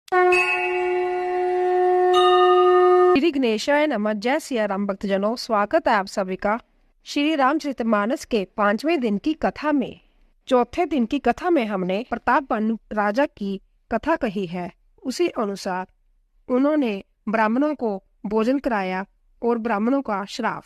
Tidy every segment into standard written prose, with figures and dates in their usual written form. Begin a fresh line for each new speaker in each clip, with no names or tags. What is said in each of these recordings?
श्री गणेशाय नमः। जय सिया राम भक्तजनों, स्वागत है आप सभी का श्री रामचरितमानस के 5वें दिन की कथा में। चौथे दिन की कथा में हमने प्रतापपानु राजा की कथा कही है। उसी अनुसार उन्होंने ब्राह्मणों को भोजन कराया और ब्राह्मणों का श्राप।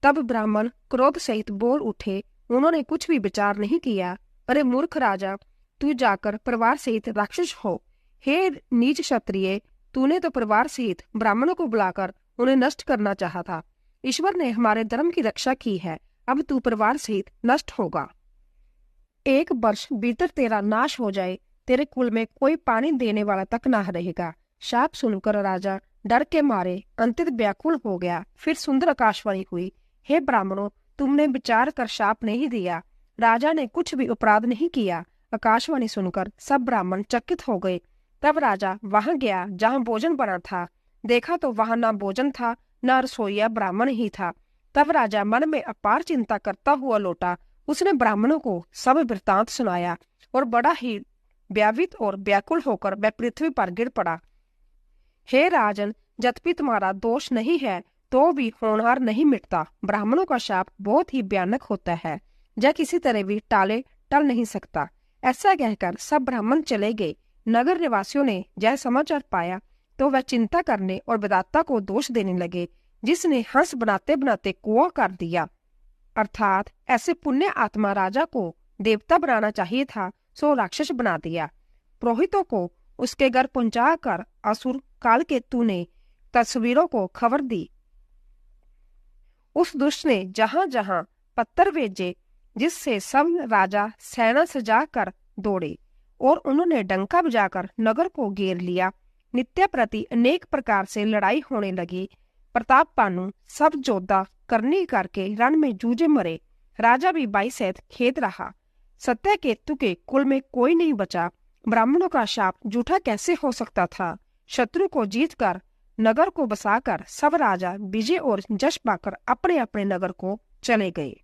तब ब्राह्मण क्रोध सहित बोल उठे। उन्होंने कुछ भी विचार नहीं किया। अरे मूर्ख राजा, तू जाकर परिवार सहित राक्षस हो। हे नीच क्षत्रिय, तूने तो परिवार सहित ब्राह्मणों को बुलाकर उन्हें नष्ट करना चाहा था। ईश्वर ने हमारे धर्म की रक्षा की है, अब तू परिवार सहित नष्ट होगा। 1 वर्ष भीतर तेरा नाश हो जाए, तेरे कुल में कोई पानी देने वाला तक ना रहेगा। शाप सुनकर राजा डर के मारे अंतित व्याकुल हो गया। फिर सुंदर आकाशवाणी हुई, हे ब्राह्मणों, तुमने विचार कर शाप नहीं दिया। राजा ने कुछ भी अपराध नहीं किया। आकाशवाणी सुनकर सब ब्राह्मण चकित हो गए। तब राजा वहां गया जहां भोजन बना था। देखा तो वहां ना भोजन था, न रसोईया ब्राह्मण ही था। तब राजा मन में अपार चिंता करता हुआ लौटा। उसने ब्राह्मणों को सब वृत्तांत सुनाया और बड़ा ही व्यावित और व्याकुल होकर वह पृथ्वी पर गिर पड़ा। हे राजन, यद्यपि तुम्हारा दोष नहीं है तो भी होनहार नहीं मिटता। ब्राह्मणों का शाप बहुत ही भयानक होता है, यह किसी तरह भी टल नहीं सकता। ऐसा कहकर सब ब्राह्मण चले गए। नगर निवासियों ने यह समाचार पाया तो वह चिंता करने और विधाता को दोष देने लगे, जिसने हंस बनाते बनाते कुआं कर दिया। अर्थात ऐसे पुण्य आत्मा राजा को देवता बनाना चाहिए था, सो राक्षस बना दिया। पुरोहितों को उसके घर पहुंचा कर असुर कालकेतु ने तस्वीरों को खबर दी। उस दुष्ट ने जहां जहां पत्थर भेजे, जिससे सब राजा सेना सजा कर दौड़े और उन्होंने डंका बजाकर नगर को घेर लिया। नित्य प्रति अनेक प्रकार से लड़ाई होने लगी। प्रतापपानु सब योद्धा करनी करके रण में जूझे मरे। राजा भी बाई सहित खेद रहा। सत्यकेतु के कुल में कोई नहीं बचा। ब्राह्मणों का शाप झूठा कैसे हो सकता था। शत्रु को जीतकर नगर को बसाकर सब राजा विजय और जश पाकर अपने अपने नगर को चले गए।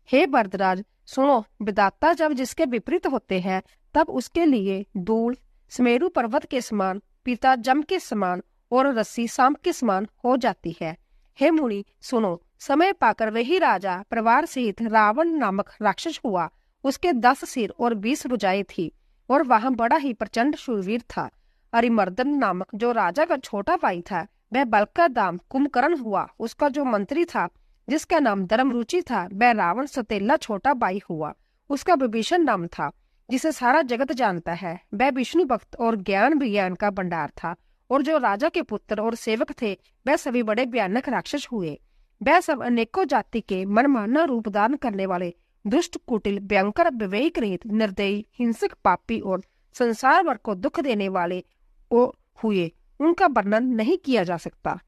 हे भरद्वाज, सुनो, विधाता जब जिसके विपरीत होते हैं तब उसके लिए धूल सुमेरु पर्वत के समान, पिता जम के समान और रस्सी सांप के समान हो जाती है। हे मुनि सुनो, समय पाकर वही राजा परिवार सहित रावण नामक राक्षस हुआ। उसके 10 सिर और 20 भुजाएं थी और वहां बड़ा ही प्रचंड शूरवीर था। अरिमर्दन नामक जो राजा का छोटा भाई था, वह बल का दाम कुंभकर्ण हुआ। उसका जो मंत्री था, जिसका नाम धर्मरुचि था, वह रावण सतेला छोटा भाई हुआ। उसका विभीषण नाम था, जिसे सारा जगत जानता है। वह विष्णु भक्त और ज्ञान विज्ञान का भंडार था। और जो राजा के पुत्र और सेवक थे, वह सभी बड़े भयानक राक्षस हुए। वह सब अनेकों जाति के मनमाना रूप दान करने वाले दुष्ट, कुटिल, भयंकर, विवेक रहित, निर्दयी, हिंसक, पापी और संसार भर को दुख देने वाले हुए। उनका वर्णन नहीं किया जा सकता।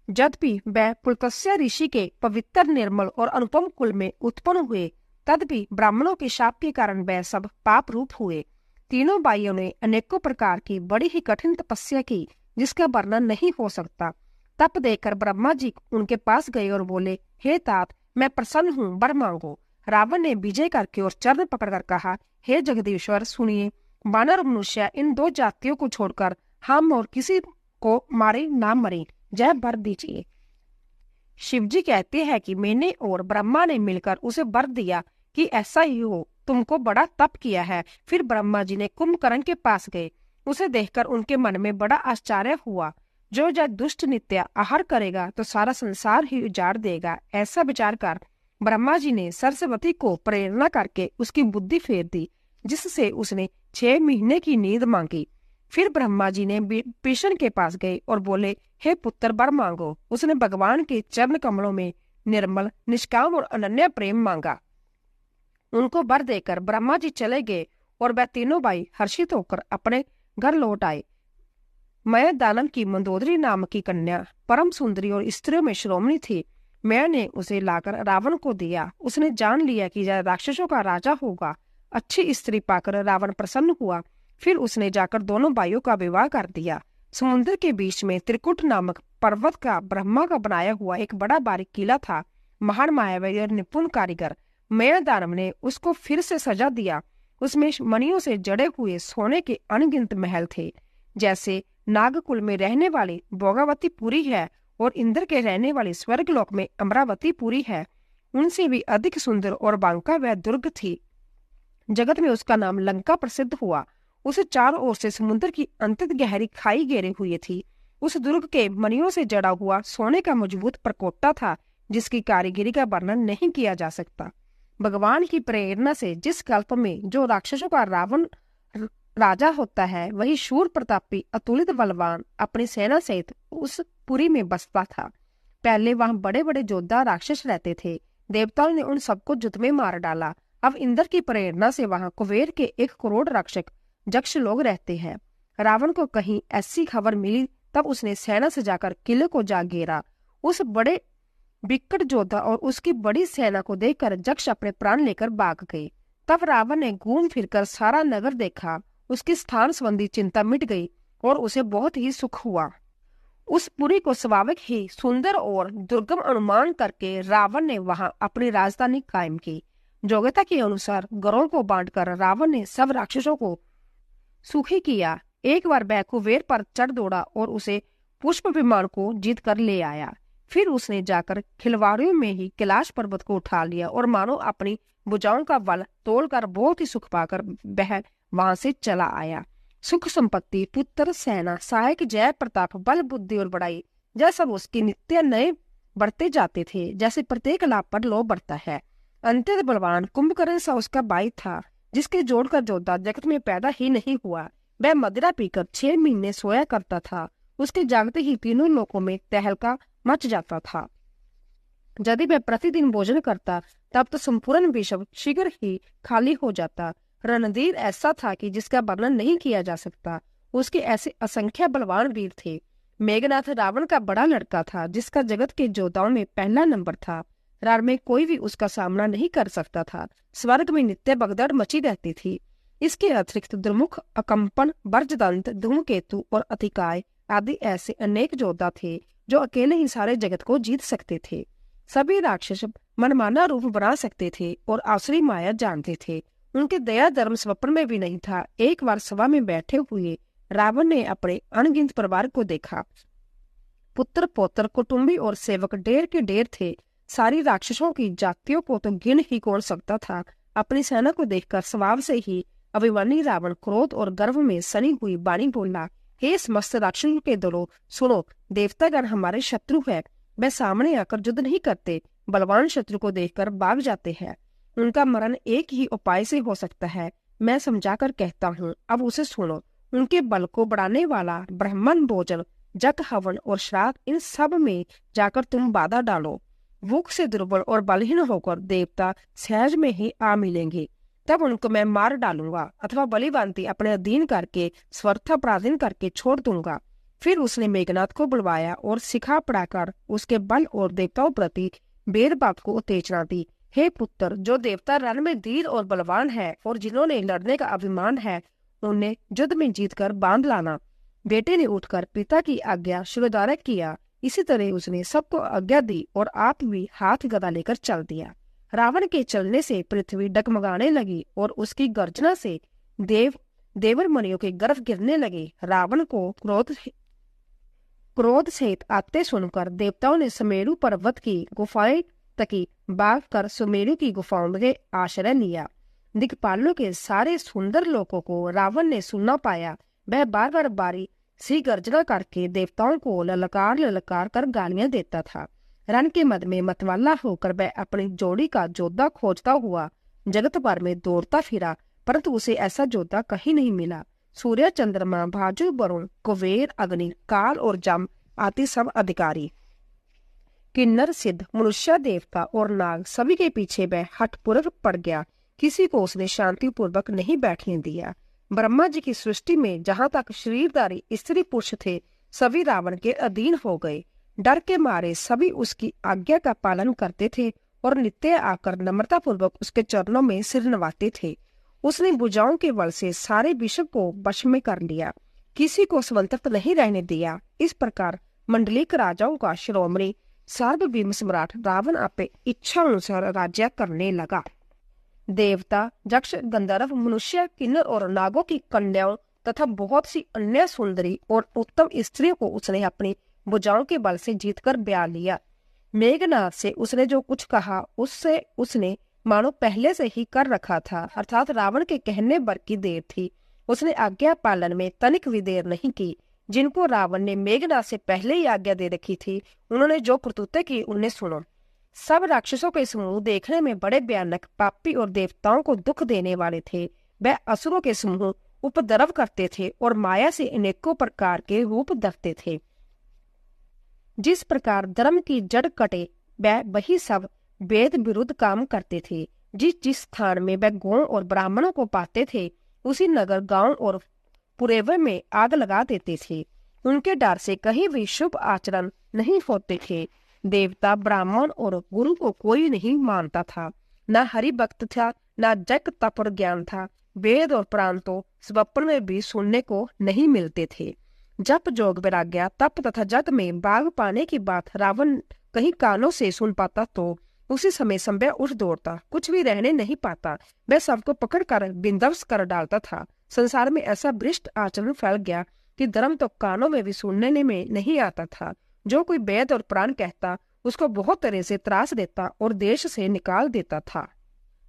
यद्यपि वह पुलत्स्य ऋषि के पवित्र, निर्मल और अनुपम कुल में उत्पन्न हुए, तदपि ब्राह्मणों के शाप के कारण वह सब पाप रूप हुए। तीनों भाइयों ने अनेकों प्रकार की बड़ी ही कठिन तपस्या की, जिसका वर्णन नहीं हो सकता। तप देकर ब्रह्मा जी उनके पास गए और बोले, हे तात, मैं प्रसन्न हूँ, वर मांगो। रावण ने विजय करके और चरण पकड़कर कहा, हे जगदीश्वर सुनिए, वानर मनुष्य इन 2 जातियों को छोड़कर हम और किसी को मारे ना मरे, जय वर दीजिए। शिवजी कहते हैं कि मैंने और ब्रह्मा ने मिलकर उसे वर दिया कि ऐसा ही हो। तुमको बड़ा तप किया है। फिर ब्रह्मा जी ने कुंभकर्ण के पास गए। उसे देखकर उनके मन में बड़ा आश्चर्य हुआ। जो जब दुष्ट नित्य आहार करेगा तो सारा संसार ही उजाड़ देगा। ऐसा विचार कर ब्रह्मा जी ने सरस्वती को प्रेरणा करके उसकी बुद्धि फेर दी, जिससे उसने 6 महीने की नींद मांगी। फिर ब्रह्मा जी ने विभीषण के पास गए और बोले, हे पुत्र, वर मांगो। उसने भगवान के चरण कमलों में निर्मल, निष्काम और अनन्य प्रेम मांगा। उनको वर देकर ब्रह्मा जी चले गए और वह तीनों भाई हर्षित होकर अपने घर लौट आए। मैं दानव की मंदोदरी नाम की कन्या परम सुंदरी और स्त्रियों में शिरोमणि थी। मैंने उसे लाकर रावण को दिया। उसने जान लिया कि यह राक्षसों का राजा होगा। अच्छी स्त्री पाकर रावण प्रसन्न हुआ। फिर उसने जाकर दोनों भाइयों का विवाह कर दिया। समुद्र के बीच में त्रिकुट नामक पर्वत का ब्रह्मा का बनाया हुआ एक बड़ा बारीक किला था। महान मायावी और निपुण कारीगर मैं दानव ने उसको फिर से सजा दिया। उसमें मणियों से जड़े हुए सोने के अनगिनत महल थे, जैसे नागकुल में रहने वाली भोगावती पुरी है और इंद्र के रहने वाली स्वर्गलोक में अमरावती पुरी है, उनसे भी अधिक सुंदर और बांका वह दुर्ग थी। जगत में उसका नाम लंका प्रसिद्ध हुआ। उसे चारों ओर से समुद्र की अंतत गहरी खाई घेरे हुए थी। उस दुर्ग के मणियों से जड़ा हुआ सोने का मजबूत परकोटा था, जिसकी कारीगरी का वर्णन नहीं किया जा सकता। भगवान की प्रेरणा से जिस कल्प में जो राक्षसों का रावण राजा होता है, वही शूर प्रतापी अतुलित बलवान अपनी सेना सहित उस पुरी में बसता था। पहले वहां बड़े बड़े योद्धा राक्षस रहते थे। देवताओं ने उन सबको युद्ध में मार डाला। अब इंद्र की प्रेरणा से वहां कुबेर के 1 करोड़ रक्षक यक्ष लोग रहते हैं। रावण को कहीं ऐसी खबर मिली, तब उसने सेना से जाकर किले को जा घेरा। उस बड़े विकट योद्धा और उसकी बड़ी सेना को देखकर यक्ष अपने प्राण लेकर भाग गए। तब रावण ने घूम फिरकर सारा नगर देखा। उसकी स्थान संबंधी चिंता मिट गई और उसे बहुत ही सुख हुआ। उस पुरी को स्वाभाविक ही सुंदर और दुर्गम अनुमान करके रावण ने वहां अपनी राजधानी कायम की। योग्यता के अनुसार गरों को बांटकर रावण ने सब राक्षसों को सुखी किया। एक बार वह कुबेर पर चढ़ दौड़ा और उसे पुष्प विमान को जीत कर ले आया। फिर उसने जाकर खिलवाड़ियों में ही कैलाश पर्वत को उठा लिया और मानो अपनी भुजाओं का बल तोड़कर बहुत ही सुख पाकर वह वहां से चला आया। सुख संपत्ति, पुत्र, सेना, सहायक, जय प्रताप, बल, बुद्धि और बड़ाई, यह सब उसकी नित्य नए बढ़ते जाते थे, जैसे प्रत्येक लाभ पर लोभ बढ़ता है। अंत्यत बलवान कुंभकर्ण सा उसका भाई था, जिसके जोड़ का योद्धा जगत में पैदा ही नहीं हुआ। वह मदिरा पीकर 6 महीने सोया करता था। उसके जागते ही तीनों लोकों में तहलका मच जाता था। यदि वह प्रतिदिन भोजन करता, तब तो संपूर्ण विश्व शीघ्र ही खाली हो जाता। रणधीर ऐसा था कि जिसका वर्णन नहीं किया जा सकता। उसके ऐसे असंख्य बलवान वीर थे। मेघनाथ रावण का बड़ा लड़का था, जिसका जगत के योद्धाओं में पहला नंबर था। रण में कोई भी उसका सामना नहीं कर सकता था। स्वर्ग में नित्य भगदड़ मची रहती थी। इसके अतिरिक्त दुर्मुख, अकंपन, बर्जदंत, धूमकेतु और अतिकाय आदि ऐसे अनेक योद्धा थे जो अकेले ही सारे जगत को जीत सकते थे। सभी राक्षस मनमाना रूप बना सकते थे और आसुरी माया जानते थे। उनके दया धर्म स्वप्न में भी नहीं था। एक बार सभा में बैठे हुए रावण ने अपने अनगिनत परिवार को देखा। पुत्र, पौत्र, कुटुंबी और सेवक ढेर के ढेर थे। सारी राक्षसों की जातियों को तो गिन ही कौन सकता था। अपनी सेना को देखकर स्वभाव से ही अभिमानी रावण क्रोध और गर्व में सनी हुई वाणी बोला, हे समस्त राक्षसों के दलों, सुनो, देवतागण हमारे शत्रु है। वे सामने आकर युद्ध नहीं करते, बलवान शत्रु को देखकर भाग जाते हैं। उनका मरण एक ही उपाय से हो सकता है। मैं समझाकर कहता हूँ, अब उसे सुनो। उनके बल को बढ़ाने वाला ब्राह्मण भोजन, जग, हवन और श्राद्ध, इन सब में जाकर तुम बाधा डालो। भूख से दुर्बल और बलहीन होकर देवता सहज में ही आ मिलेंगे। तब उनको मैं मार डालूंगा अथवा बलिवांति अपने अधीन करके स्वर्थ पराधीन करके छोड़ दूंगा। फिर उसने मेघनाथ को बुलवाया और सिखा पढ़ाकर उसके बल और देवताओं प्रति भेदभाव को उत्तेजना दी। हे पुत्र, जो देवता रण में धीर और बलवान है और जिन्होंने लड़ने का अभिमान है, उन्हें युद्ध में जीतकर बांध लाना। बेटे ने उठकर पिता की आज्ञा शिरोधार्य किया। इसी तरह उसने सबको आज्ञा दी और आप भी हाथ गदा लेकर चल दिया। रावण के चलने से पृथ्वी डगमगाने लगी और उसकी गर्जना से देवर मुनियों के गर्भ गिरने लगे। रावण को क्रोध सहित आते सुनकर देवताओं ने सुमेरु पर्वत की गुफाएं तकी भाग कर सुमेरु की गुफाओं में आश्रय लिया। दिक्पालों के सारे सुंदर लोगों को रावण ने सुनना पाया। वह बार बार बारी सी गर्जना करके देवताओं को ललकार ललकार कर गालियां देता था। रण के मद में मतवाला होकर वह अपनी जोड़ी का योद्धा खोजता हुआ जगत भर में दौड़ता फिरा, परंतु उसे ऐसा योद्धा कहीं नहीं मिला। सूर्य, चंद्रमा, भाजु, वरुण, कुबेर, अग्नि, काल और जम आदि सब अधिकारी, किन्नर, सिद्ध, मनुष्य, देवता और नाग सभी के पीछे वह हठपूर्वक पड़ गया। किसी को उसने शांति पूर्वक नहीं बैठने दिया। ब्रह्मा जी की सृष्टि में जहाँ तक शरीरधारी स्त्री पुरुष थे, सभी रावण के अधीन हो गए। डर के मारे सभी उसकी आज्ञा का पालन करते थे और नित्य आकर नम्रता पूर्वक उसके चरणों में सिर नवाते थे। उसने भुजाओं के बल से सारे विश्व को वश में कर लिया, किसी को स्वतंत्र नहीं रहने दिया। इस प्रकार मंडलिक राजाओं का शिरोमणि सार्वभौम सम्राट रावण अपने इच्छा अनुसार राज्य करने लगा। देवता, यक्ष, गंधर्व, मनुष्य, किन्नर और नागों की कन्याओं तथा बहुत सी अन्य सुंदरी और उत्तम स्त्रियों को उसने अपनी भुजाओं के बल से जीतकर ब्याह लिया। मेघनाद से उसने जो कुछ कहा उससे उसने मानो पहले से ही कर रखा था, अर्थात रावण के कहने भर की देर थी। उसने आज्ञा पालन में तनिक भी देर नहीं की। जिनको रावण ने मेघनाद से पहले ही आज्ञा दे रखी थी, उन्होंने जो करतूतें की उन्हें सुनो। सब राक्षसों के समूह देखने में बड़े भयानक, पापी और देवताओं को दुख देने वाले थे। वह असुरों के समूह उपद्रव करते थे और माया से अनेकों प्रकार के रूप धरते थे। जिस प्रकार धर्म की जड़ कटे, वह वही सब वेद विरुद्ध काम करते थे। जिस जिस स्थान में वह गौं और ब्राह्मणों को पाते थे, उसी नगर, गांव और पुरेवे में आग लगा देते थे। उनके डर से कहीं भी शुभ आचरण नहीं होते थे। देवता, ब्राह्मण और गुरु को कोई नहीं मानता था। न हरि भक्त था, न जग तप और ज्ञान था। वेद और पुराण तो स्वप्न में भी सुनने को नहीं मिलते थे। जप, जोग, वैराग्य, तप तथा जग में बाग पाने की बात रावण कहीं कानों से सुन पाता तो उसी समय संभय उठ दौड़ता, कुछ भी रहने नहीं पाता। वह सबको पकड़कर विध्वंस कर डालता था। संसार में ऐसा भ्रष्ट आचरण फैल गया कि धर्म तो कानों में भी सुनने में नहीं आता था। जो कोई वेद और पुराण कहता, उसको बहुत तरह से त्रास देता और देश से निकाल देता था।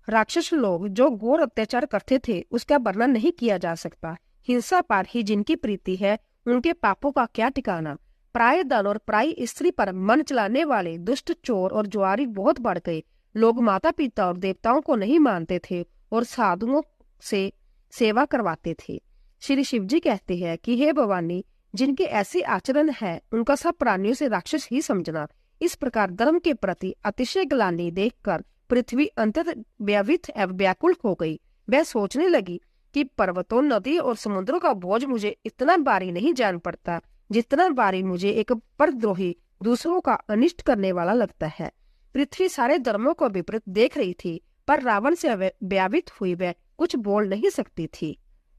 राक्षस लोग जो घोर अत्याचार करते थे, उसका वर्णन नहीं किया जा सकता। हिंसा पर ही जिनकी प्रीति है, उनके पापों का क्या ठिकाना। प्राय धन और प्राय स्त्री पर मन चलाने वाले दुष्ट, चोर और जुआरी बहुत बढ़ गए। लोग माता पिता और देवताओं को नहीं मानते थे और साधुओं से सेवा करवाते थे। श्री शिव जी कहते हैं कि हे भवानी, जिनके ऐसे आचरण है, उनका सब प्राणियों से राक्षस ही समझना। इस प्रकार धर्म के प्रति अतिशय ग्लानि देखकर पृथ्वी अंततः व्यवित एवं व्याकुल हो गई। वह सोचने लगी कि पर्वतों, नदी और समुद्रों का बोझ मुझे इतना भारी नहीं जान पड़ता, जितना भारी मुझे एक परद्रोही, दूसरों का अनिष्ट करने वाला लगता है। पृथ्वी सारे धर्मों को विपरीत देख रही थी, पर रावण से व्यावित हुई वह कुछ बोल नहीं सकती थी।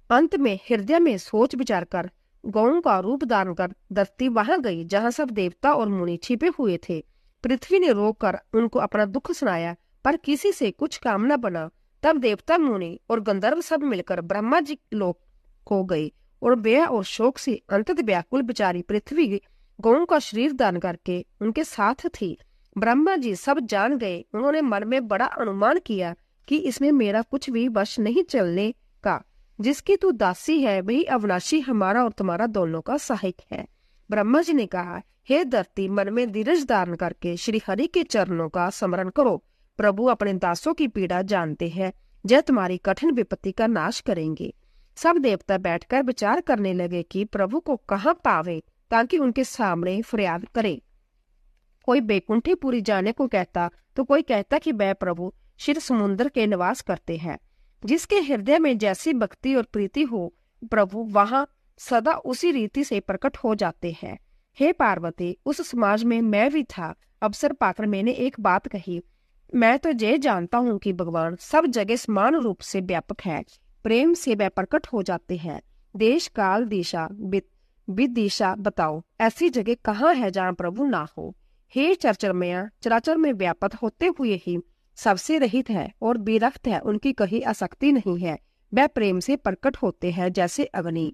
अंत में हृदय में सोच विचार कर गौओं का रूप धारण कर धरती वहां गई जहां सब देवता और मुनि छिपे हुए थे। पृथ्वी ने रोककर उनको अपना दुख सुनाया, पर किसी से कुछ काम न बना। तब देवता, मुनि और गंधर्व सब मिलकर ब्रह्मा जी लोक को गए और व्यय और शोक से अंततः व्याकुल बेचारी पृथ्वी गौओं का शरीर दान करके उनके साथ थी। ब्रह्मा जी सब जान गए। उन्होंने मन में बड़ा अनुमान किया कि इसमें मेरा कुछ भी वश नहीं चलने का। जिसकी तू दासी है, वही अविनाशी हमारा और तुम्हारा दोनों का सहायक है। ब्रह्मा जी ने कहा, हे धरती, मन में धीरज धारण करके श्री हरि के चरणों का स्मरण करो। प्रभु अपने दासों की पीड़ा जानते हैं, जय तुम्हारी कठिन विपत्ति का नाश करेंगे। सब देवता बैठकर विचार करने लगे कि प्रभु को कहाँ पावे ताकि उनके सामने फरियाद करे। कोई बैकुंठीपुरी जाने को कहता तो कोई कहता कि वह प्रभु क्षीर समुद्र के निवास करते हैं। जिसके हृदय में जैसी भक्ति और प्रीति हो, प्रभु वहां सदा उसी रीति से प्रकट हो जाते हैं। हे पार्वती, उस समाज में मैं भी था। अवसर पाकर मैंने एक बात कही, मैं तो ये जानता हूँ कि भगवान सब जगह समान रूप से व्यापक है। प्रेम से वह प्रकट हो जाते हैं। देश, काल, दिशा, विदिशा बताओ, ऐसी जगह कहाँ है जहाँ प्रभु ना हो। हे चराचर में व्यापक होते हुए ही सबसे रहित है और विरक्त है, उनकी कहीं आसक्ति नहीं है। वह प्रेम से प्रकट होते हैं जैसे अग्नि।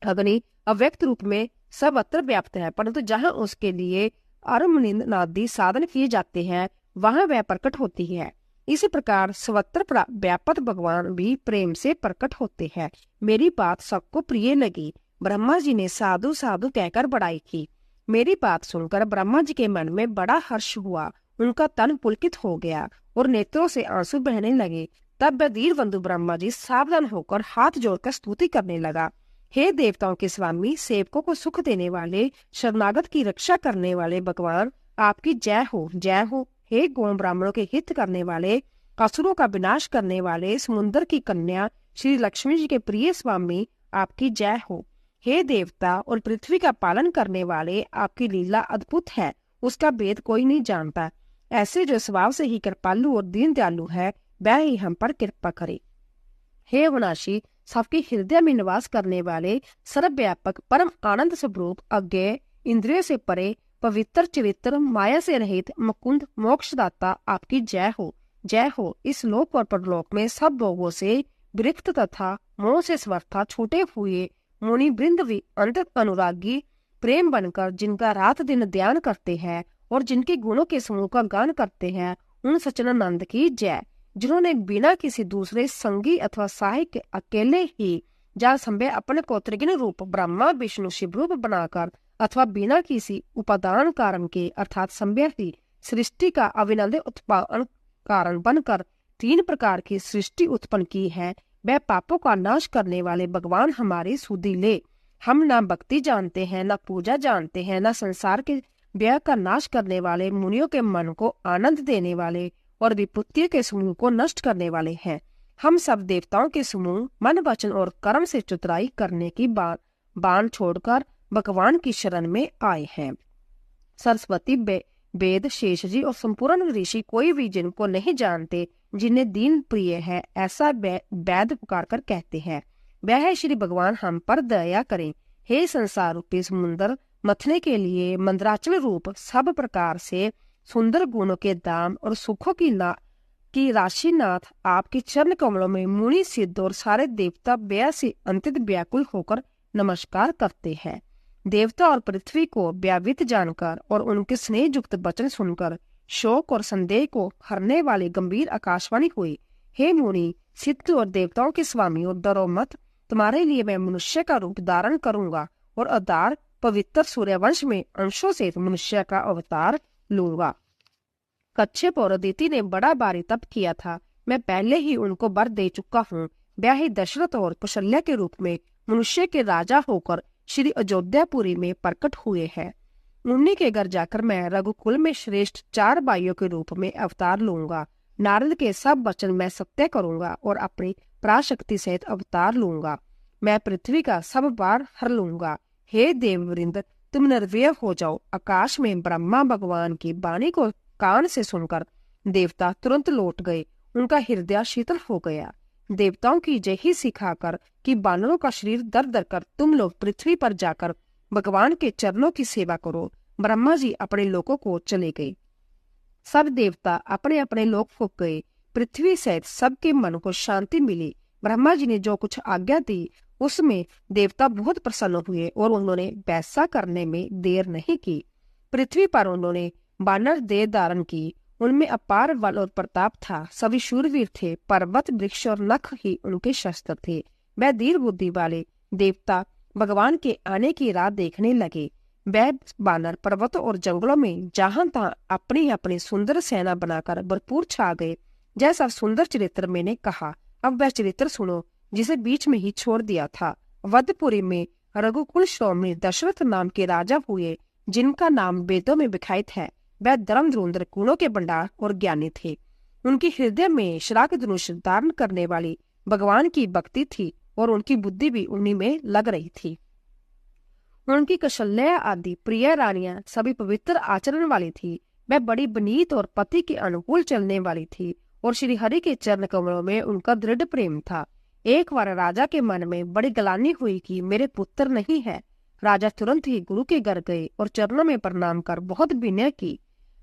अग्नि अव्यक्त रूप में सर्वत्र व्याप्त है, परंतु जहाँ उसके लिए अर्म आदि साधन किए जाते हैं, वहां वह प्रकट होती है। इसी प्रकार सर्वत्र व्यापक भगवान भी प्रेम से प्रकट होते हैं। मेरी बात सबको प्रिय लगी। ब्रह्मा जी ने साधु साधु कहकर बड़ाई की। मेरी बात सुनकर ब्रह्मा जी के मन में बड़ा हर्ष हुआ। उनका तन पुलकित हो गया और नेत्रों से आंसू बहने लगे। तब वह धीर बंधु ब्रह्मा जी सावधान होकर हाथ जोड़कर स्तुति करने लगा। हे देवताओं के स्वामी, सेवकों को सुख देने वाले, शरणागत की रक्षा करने वाले भगवान, आपकी जय हो, जय हो। हे गौण ब्राह्मणों के हित करने वाले, असुरों का विनाश करने वाले, समुद्र की कन्या श्री लक्ष्मी जी के प्रिय स्वामी, आपकी जय हो। हे देवता और पृथ्वी का पालन करने वाले, आपकी लीला अद्भुत है, उसका भेद कोई नहीं जानता। ऐसे जो स्वभाव से ही कृपालु और दीन दयालु है, वह ही हम पर कृपा करे। हे अविनाशी, सबके हृदय में निवास करने वाले, सर्वव्यापक, परम आनंद स्वरूप, अज्ञेय, इंद्रियों से परे, पवित्र, चरित्र, माया से रहित, मुकुंद, मोक्षदाता, आपकी जय हो, जय हो। इस लोक और परलोक में सब भोगों से विरक्त तथा मोह से स्वर्था छूटे हुए मुनि वृंद भी अंत अनुरागी प्रेम बनकर जिनका रात दिन ध्यान करते हैं और जिनके गुणों के समूह का गान करते हैं, उन सच्चिदानंद की जय। जिन्होंने बिना किसी दूसरे संगी अथवा सहायक के अकेले ही जा संभव अपने को त्रिगुण रूप ब्रह्मा विष्णु शिव रूप बनाकर अथवा बिना किसी उपादान कारण के अर्थात संभव ही सृष्टि का अभिनंदन उत्पादन कारण बनकर 3 प्रकार की सृष्टि उत्पन्न की है। वह पापों का नाश करने वाले भगवान हमारी सुधि ले। हम न भक्ति जानते हैं, न पूजा जानते हैं, न संसार के व्यय का नाश करने वाले, मुनियों के मन को आनंद देने वाले और विपत्तियों के समूह को नष्ट करने वाले हैं। हम सब देवताओं के समूह मन वचन और कर्म से चतुराई करने की बाण छोड़कर भगवान की शरण में आए हैं। सरस्वती, वेद, शेष जी और संपूर्ण ऋषि कोई भी जिनको नहीं जानते, जिन्हें दीन प्रिय है, ऐसा वैद पुकार कर कहते हैं। वह है श्री भगवान हम पर दया करें। हे संसार रूपी समुद्र मथने के लिए मंदराचल रूप सब प्रकार से सुंदर गुणों के दाम और सुखों की राशि नाथ, आपके चरण कमलों में मुनि सिद्ध और सारे देवता व्यय से अंतित व्याकुल होकर नमस्कार करते हैं। देवता और पृथ्वी को व्यावित जानकर और उनके स्नेह युक्त वचन सुनकर शोक और संदेह को हरने वाली गंभीर आकाशवाणी हुई। हे मुनि सिद्ध और देवताओं के स्वामी, और डरो मत, तुम्हारे लिए मैं मनुष्य का रूप धारण करूंगा और अवतार पवित्र सूर्यवंश में अंशों से मनुष्य का अवतार लूंगा। कच्छप और अदिति ने बड़ा भारी तप किया था, मैं पहले ही उनको वर दे चुका हूँ। वह ही दशरथ और कौशल्या के रूप में मनुष्य के राजा होकर श्री अयोध्यापुरी में प्रकट हुए हैं। उन्हीं के घर जाकर मैं रघुकुल में श्रेष्ठ 4 भाइयों के रूप में अवतार लूंगा। नारद के सब वचन मैं सत्य करूंगा और अपनी पराशक्ति सहित अवतार लूंगा। मैं पृथ्वी का सब भार हर लूंगा। हे देववृंद, तुम निर्भय हो जाओ। आकाश में ब्रह्मा भगवान की वाणी को कान से सुनकर देवता तुरंत लौट गए। उनका हृदय शीतल हो गया। देवताओं की जय ही सिखाकर कि बानरों का शरीर दर दर कर तुम लोग पृथ्वी पर जाकर भगवान के चरणों की सेवा करो। ब्रह्मा जी अपने लोकों को चले गए। सब देवता अपने अपने लोक को गए। पृथ्वी सहित सबके मन को शांति मिली। ब्रह्मा जी ने जो कुछ आज्ञा दी उसमें देवता बहुत प्रसन्न हुए और उन्होंने वैसा करने में देर नहीं की। पृथ्वी पर उन्होंने बानर देह धारण की। उनमें अपार बल और प्रताप था। सभी शूरवीर थे। पर्वत, वृक्ष और नख ही उनके शस्त्र थे। वह दीर्घ बुद्धि वाले देवता भगवान के आने की राह देखने लगे। वह बानर पर्वतों और जंगलों में जहां तहां अपनी अपनी सुंदर सेना बनाकर भरपूर छा गए। जैसा सुंदर चरित्र मैंने कहा, अब वह चरित्र सुनो जिसे बीच में ही छोड़ दिया था। वधपुरी में रघुकुल श्रोमणी दशरथ नाम के राजा हुए, जिनका नाम वेदों में विख्यात है। वह धर्म धुरंधर गुणों के भंडार और ज्ञानी थे। उनके हृदय में श्राक धनुष धारण करने वाली भगवान की भक्ति थी और उनकी बुद्धि भी उन्हीं में लग रही थी। उनकी कौशल्या आदि प्रिय रानियां सभी पवित्र आचरण वाली थी। वह बड़ी बनीत और पति के अनुकूल चलने वाली थी और श्री हरि के चरण कमलों में उनका दृढ़ प्रेम था। एक बार राजा के मन में बड़ी गलानी हुई कि मेरे पुत्र नहीं है। राजा तुरंत ही गुरु के घर गए और चरणों में प्रणाम कर बहुत विनय की।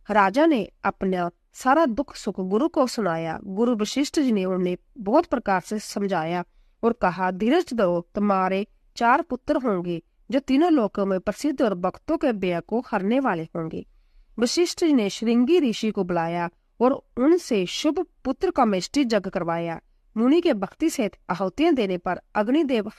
राजा ने अपना सारा दुख सुख गुरु को सुनाया। गुरु वशिष्ठ जी ने उन्हें बहुत प्रकार से समझाया और कहा, धीरज धरो, तुम्हारे 4 पुत्र होंगे जो तीनों लोकों में प्रसिद्ध और भक्तों के व्यय को हरने वाले होंगे। वशिष्ठ जी ने श्रृंगी ऋषि को बुलाया और उनसे शुभ पुत्र का मेष्टि यज्ञ करवाया। मुनि के भक्ति सहित आहुतियां देने पर अग्निदेव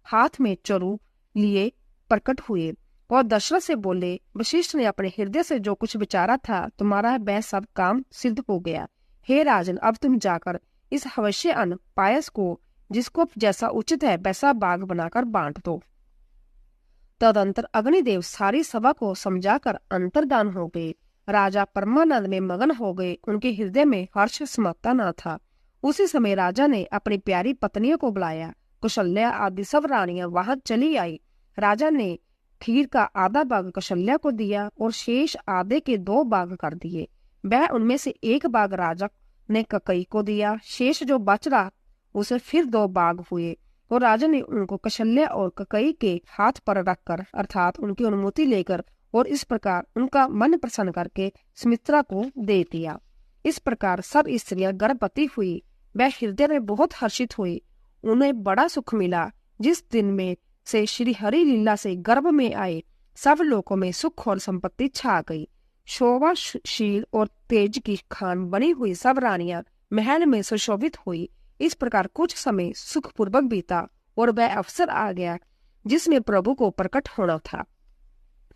हाथ में चरु लिए प्रकट हुए और दशरथ से बोले, वशिष्ठ ने अपने हृदय से जो कुछ विचारा था, तुम्हारा वह सब काम सिद्ध हो गया। हे राजन, अब तुम जाकर इस हवश्य अन्न पायस को जिसको जैसा उचित है वैसा भाग बनाकर बांट दो। तदंतर अग्निदेव सारी सभा को समझाकर अंतर्धान हो गए। राजा परमानंद में मगन हो गए। उनके हृदय में हर्ष समाप्ता न था। उसी समय राजा ने अपनी प्यारी पत्नियों को बुलाया। कौशल्या आदि सब रानियां वहां चली आई। राजा ने खीर का आधा भाग कौशल्या को दिया और शेष आधे के 2 भाग कर दिए। वह उनमें से 1 भाग राजा ने ककई को दिया। शेष जो बच रहा उसे फिर 2 भाग हुए और राजा ने उनको कौशल्या और ककई के हाथ पर रखकर अर्थात उनकी अनुमति लेकर और इस प्रकार उनका मन प्रसन्न करके सुमित्रा को दे दिया। इस प्रकार सब स्त्रियां गर्भवती हुई। वह हृदय में बहुत हर्षित हुई उन्हें बड़ा सुख मिला। जिस दिन में से श्री हरि लीला से गर्भ में आए, सब लोगों में सुख और संपत्ति छा गई। शोभाशील और तेज की खान बनी हुई सब रानियां महल में सुशोभित हुई। इस प्रकार कुछ समय सुखपूर्वक बीता और वह अवसर आ गया जिसमें प्रभु को प्रकट होना था।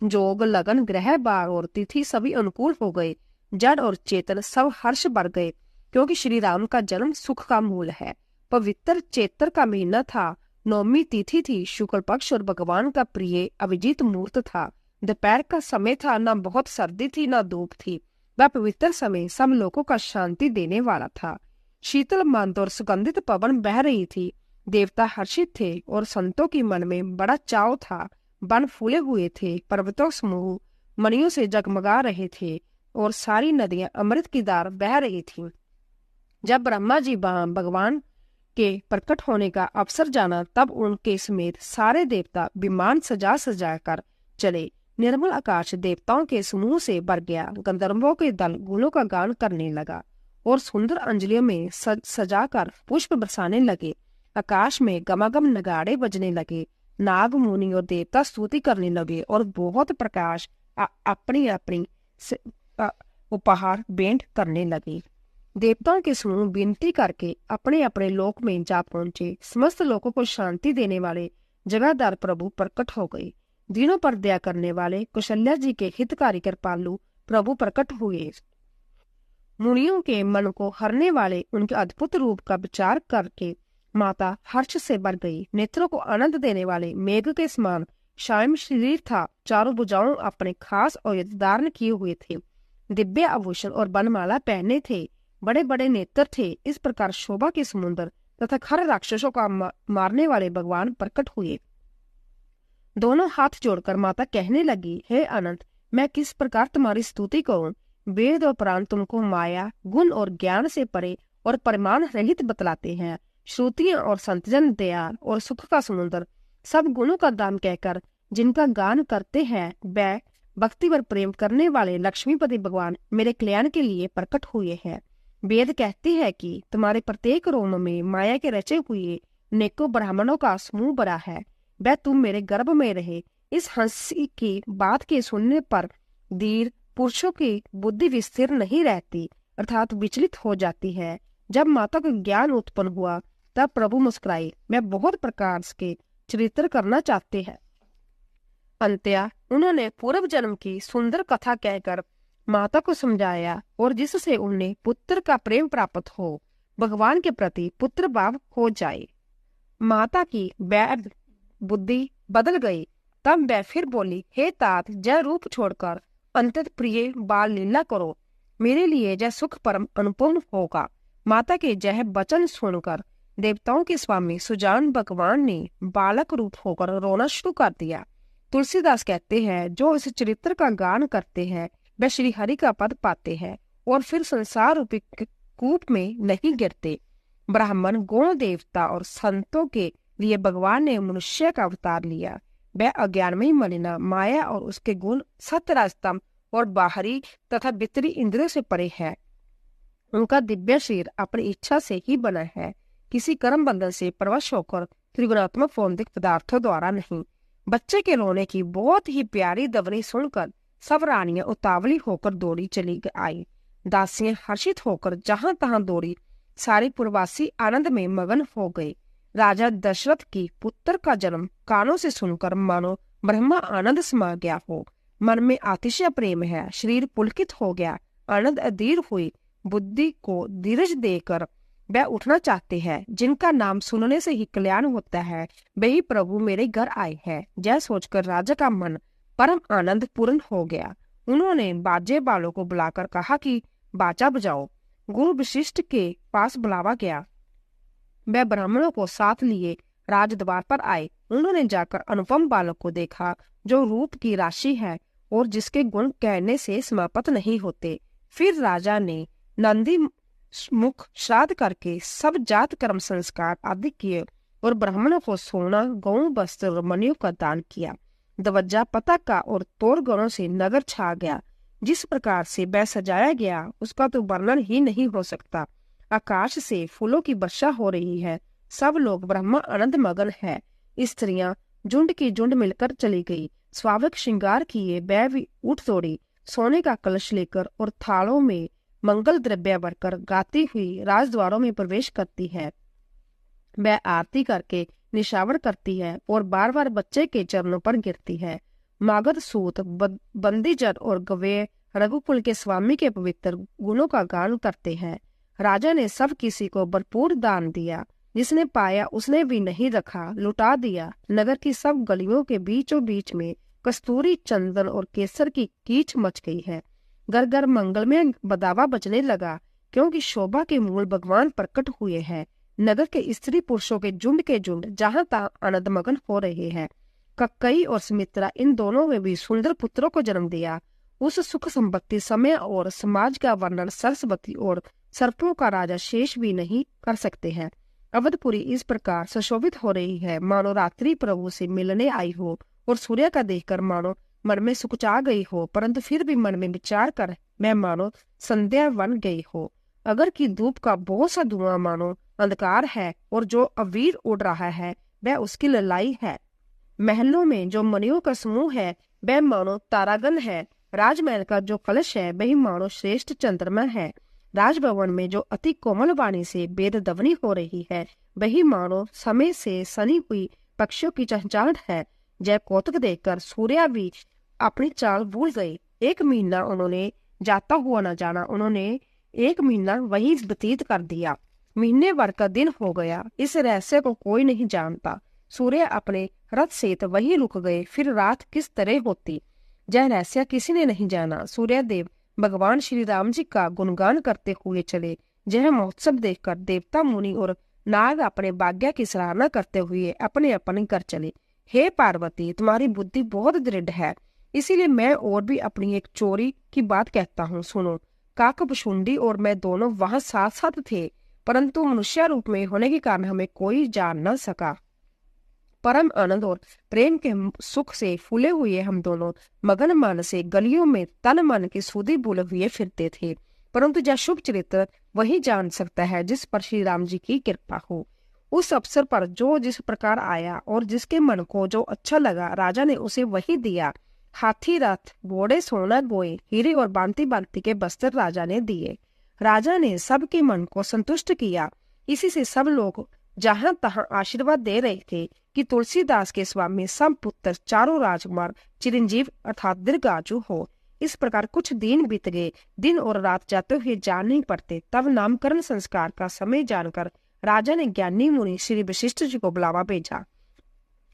जोग, लगन, ग्रह, बार और तिथि सभी अनुकूल हो गए। जड़ और चेतन सब हर्ष बढ़ गए, क्योंकि श्री राम का जन्म सुख का मूल है। पवित्र चैत्र का महीना था। नौमी तिथि थी। शुक्ल पक्ष और भगवान का प्रिय अभिजीत मुहूर्त था। दोपहर का समय था। न बहुत सर्दी थी न धूप थी। वह पवित्र समय सब लोगों का शांति देने वाला था। शीतल मंद और सुगंधित पवन बह रही थी। देवता हर्षित थे और संतों की मन में बड़ा चाव था। वन फूले हुए थे। पर्वतों समूह मणियों से जगमगा रहे थे और सारी नदियां अमृत की धार बह रही थीं। जब ब्रह्मा जी भगवान के प्रकट होने का अवसर जाना, तब उनके समेत सारे देवता विमान सजा सजा कर चले। निर्मल आकाश देवताओं के समूह से भर गया। गंधर्वों के दल गुणों का गान करने लगा और सुंदर अंजलियों में सजाकर पुष्प बरसाने लगे। आकाश में गमागम नगाड़े बजने लगे। नाग, मुनि और देवता स्तुति करने लगे और बहुत प्रकाश अपनी अपनी उपहार भेंट करने लगे। देवताओं के समूह विनती करके अपने अपने लोक में जा पहुंचे। समस्त लोगों को शांति देने वाले जगहदार प्रभु प्रकट हो गए। दिनों पर दया करने वाले कौशल्या जी के हितकारी कृपालु प्रभु प्रकट हुए। मुनियों के मन को हरने वाले उनके अद्भुत रूप का विचार करके माता हर्ष से भर गई। नेत्रों को आनंद देने वाले मेघ के समान शायम शरीर था। चारों भुजाओं अपने खास और धारण किए हुए थे। दिव्य आभूषण और बनमाला पहने थे। बड़े बड़े नेत्र थे। इस प्रकार शोभा के समुद्र तथा खर राक्षसों का मारने वाले भगवान प्रकट हुए। दोनों हाथ जोड़कर माता कहने लगी, हे अनंत, मैं किस प्रकार तुम्हारी स्तुति करूं। वेद और पुराण तुमको माया, गुण और ज्ञान से परे और परिमाण रहित बतलाते हैं। श्रुतियां और संतजन दया और सुख का समुद्र सब गुणों का दान कहकर जिनका गान करते हैं, वह भक्ति पर प्रेम करने वाले लक्ष्मीपति भगवान मेरे कल्याण के लिए प्रकट हुए हैं। वेद कहते हैं कि तुम्हारे प्रत्येक रोम में माया के रचे हुए नेकों ब्राह्मणों का समूह बड़ा है। वह तुम मेरे गर्भ में रहे। इस हंसी की बात के सुनने पर धीर पुरुषों की बुद्धि विस्थिर नहीं रहती, अर्थात विचलित हो जाती है। जब माता को ज्ञान उत्पन्न हुआ, तब प्रभु मुस्कुराए। मैं बहुत प्रकार के चरित्र करना चाहते हैं। अंत्या उन्होंने पूर्व जन्म की सुंदर कथा कहकर माता को समझाया और जिससे उन्हें पुत्र का प्रेम प्राप्त हो, भगवान के प्रति पुत्र भाव हो जाए। माता की वैध बुद्धि बदल गई। तब वह फिर बोली, हे तात, जय रूप छोड़कर अंतत प्रिय बाल लीला करो। मेरे लिए जय सुख परम अनुपम होगा। माता के जय वचन सुनकर देवताओं के स्वामी सुजान भगवान ने बालक रूप होकर रोना शुरू कर दिया। तुलसीदास कहते हैं, जो इस चरित्र का गान करते हैं वह श्री हरि का पद पाते हैं और फिर संसार रूपी कूप में नहीं गिरते। ब्राह्मण, गौण, देवता और संतों के लिए भगवान ने मनुष्य का अवतार लिया। वह अज्ञानमयी मलिना माया और उसके गुण सत्यराजतम और बाहरी तथा भीतरी इंद्रियों से परे है। उनका दिव्य शरीर अपनी इच्छा से ही बना है, किसी कर्म बंधन से परवश होकर त्रिगुणात्मक भौतिक पदार्थों द्वारा नहीं। बच्चे के रोने की बहुत ही प्यारी दवनी सुनकर सब रानियां उतावली होकर दौड़ी चली आई। दासियां हर्षित होकर जहां तहां दौड़ी। सारे पूर्ववासी आनंद में मगन हो गए। राजा दशरथ की पुत्र का जन्म कानों से सुनकर मानो ब्रह्मा आनंद समा गया हो। मन में अतिशय प्रेम है। शरीर पुलकित हो गया। आनंद अधीर हुई। बुद्धि को धीरज देकर वह उठना चाहते हैं। जिनका नाम सुनने से ही कल्याण होता है, वही प्रभु मेरे घर आए हैं। जय सोचकर राजा का मन परम आनंद पूर्ण हो गया। उन्होंने बाजे वालों को बुलाकर कहा कि बाजा बजाओ। गुरु वशिष्ठ के पास बुलावा गया। वह ब्राह्मणों को साथ लिए राजद्वार पर आए। उन्होंने जाकर अनुपम बालक को देखा, जो रूप की राशि है और जिसके गुण कहने से समाप्त नहीं होते। फिर राजा ने नंदी मुख श्राद्ध करके सब जात कर्म संस्कार आदि किए और ब्राह्मणों को सोना, गौ, वस्त्र और मणियों का दान किया। दवज्जा, पताका और तोड़ गणों से नगर छा गया। जिस प्रकार से वह सजाया गया उसका तो वर्णन ही नहीं हो सकता। आकाश से फूलों की वर्षा हो रही है। सब लोग ब्रह्मा आनंद मगन है। स्त्रियां झुंड की झुंड मिलकर चली गई। स्वाभाविक श्रृंगार किए वह भी उठ दौड़ी, सोने का कलश लेकर और थालों में मंगल द्रव्य भरकर गाती हुई राजद्वारों में प्रवेश करती है। वह आरती करके निशावर करती है और बार बार बच्चे के चरणों पर गिरती है। मागध सूत बंदीजन और गवे रघुकुल के स्वामी के पवित्र गुणों का गान करते हैं। राजा ने सब किसी को भरपूर दान दिया, जिसने पाया उसने भी नहीं रखा, लुटा दिया। नगर की सब गलियों के बीचों बीच में कस्तूरी, चंदन और केसर की कीच मच गई है। घर घर मंगल में बदावा बजने लगा, क्योंकि शोभा के मूल भगवान प्रकट हुए हैं। नगर के स्त्री पुरुषों के झुंड जहां तहां आनंद मगन हो रहे हैं। कक्कई और सुमित्रा इन दोनों में भी सुंदर पुत्रों को जन्म दिया। उस सुख संपत्ति, समय और समाज का वर्णन सरस्वती और सर्पों का राजा शेष भी नहीं कर सकते हैं। अवधपुरी इस प्रकार सुशोभित हो रही है, मानो रात्रि प्रभु से मिलने आई हो और सूर्य का देखकर मानो मन में सुकुचा गई हो, परंतु फिर भी मन में विचार कर मैं मानो संध्या बन गई हो। अगर की धूप का बहुत सा धुआं मानो अंधकार है और जो अवीर उड़ रहा है वह उसकी ललाई है। महलों में जो मणियों का समूह है वह मानो तारागण है। राजमहल का जो कलश है वही मानो श्रेष्ठ चंद्रमा है। राजभवन में जो अति कोमल वाणी से वेद ध्वनि हो रही है वही मानो समय से सनी हुई पक्षियों की चहचहाट है। जय कौतुक देखकर सूर्या भी अपनी चाल भूल गई। एक महीना उन्होंने जाता हुआ न जाना, उन्होंने एक महीना वही व्यतीत कर दिया। महीने भर का दिन हो गया, इस रहस्य को कोई नहीं जानता। सूर्य अपने रथ से तो वही रुक गए, फिर रात किस तरह होती यह रहस्य किसी ने नहीं जाना। सूर्यदेव भगवान श्री राम जी का गुणगान करते हुए चले। यह महोत्सव देखकर देवता, मुनि और नाग अपने भाग्य की सराहना करते हुए अपने अपने घर चले। हे पार्वती, तुम्हारी बुद्धि बहुत दृढ़ है, इसीलिए मैं और भी अपनी एक चोरी की बात कहता हूँ, सुनो। काकभुशुंडी और मैं दोनों वहां साथ साथ थे, परंतु मनुष्य रूप में होने के कारण हमें कोई जान न सका। परम आनंद और प्रेम के सुख से फूले हुए हम दोनों मगन मन से गलियों में तन मन की सुधि भूले हुए फिरते थे, परंतु यह शुभ चरित्र वही जान सकता है जिस पर श्री राम जी की कृपा हो। उस अवसर पर जो जिस प्रकार आया और जिसके मन को जो अच्छा लगा, राजा ने उसे वही दिया। हाथी, रथ, घोड़े, सोना, गोए, हीरे और बांति बांति के वस्त्र राजा ने दिए। राजा ने सबके मन को संतुष्ट किया। इसी से सब लोग जहां तहां आशीर्वाद दे रहे थे कि तुलसीदास के स्वामी सब पुत्र चारों राजकुमार चिरंजीव अर्थात दीर्घायु हो। इस प्रकार कुछ दिन बीत गए। दिन और रात जाते हुए जान नहीं पड़ते। तब नामकरण संस्कार का समय जानकर राजा ने ज्ञानी मुनि श्री वशिष्ठ जी को बुलावा भेजा।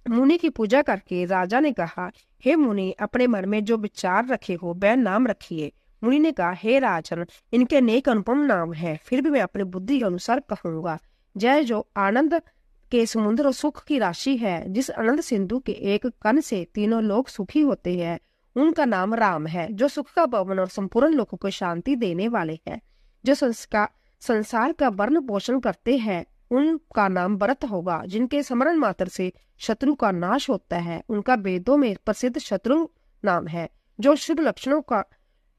मुनि की पूजा करके राजा ने कहा, हे मुनि, अपने मन में जो विचार रखे हो वह नाम रखिए। मुनि ने कहा, हे राजन, इनके अनेक अनुपम नाम है, फिर भी मैं अपनी बुद्धि के अनुसार कहूंगा। जय जो आनंद के समुद्र और सुख की राशि है, जिस आनंद सिंधु के एक कण से तीनों लोग सुखी होते हैं, उनका नाम राम है। जो सुख का भवन और संपूर्ण लोगों को शांति देने वाले हैं, जो संसार का वर्ण पोषण करते हैं, उनका नाम भरत होगा। जिनके स्मरण मात्र से शत्रु का नाश होता है, उनका वेदों में प्रसिद्ध शत्रु नाम है। जो शुभ लक्षणों का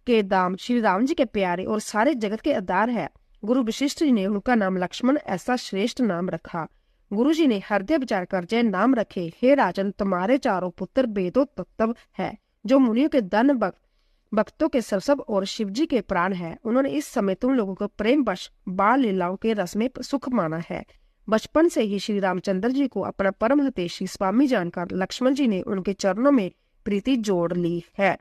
के दाम श्री राम जी के प्यारे और सारे जगत के आधार है, गुरु वशिष्ठ जी ने उनका नाम लक्ष्मण ऐसा श्रेष्ठ नाम रखा। गुरु जी ने हृदय विचार कर जय नाम रखे। हे राजन, तुम्हारे चारों पुत्र वेदों तत्व है, जो मुनियों के धन भक्तों के सरसब और शिव जी के प्राण है। उन्होंने इस समय तुम लोगों को प्रेम वश बाल लीलाओं के रस में सुख माना है। बचपन से ही श्री रामचंद्र जी को अपना परम हितैषी स्वामी जानकर लक्ष्मण जी ने उनके चरणों में प्रीति जोड़ ली है।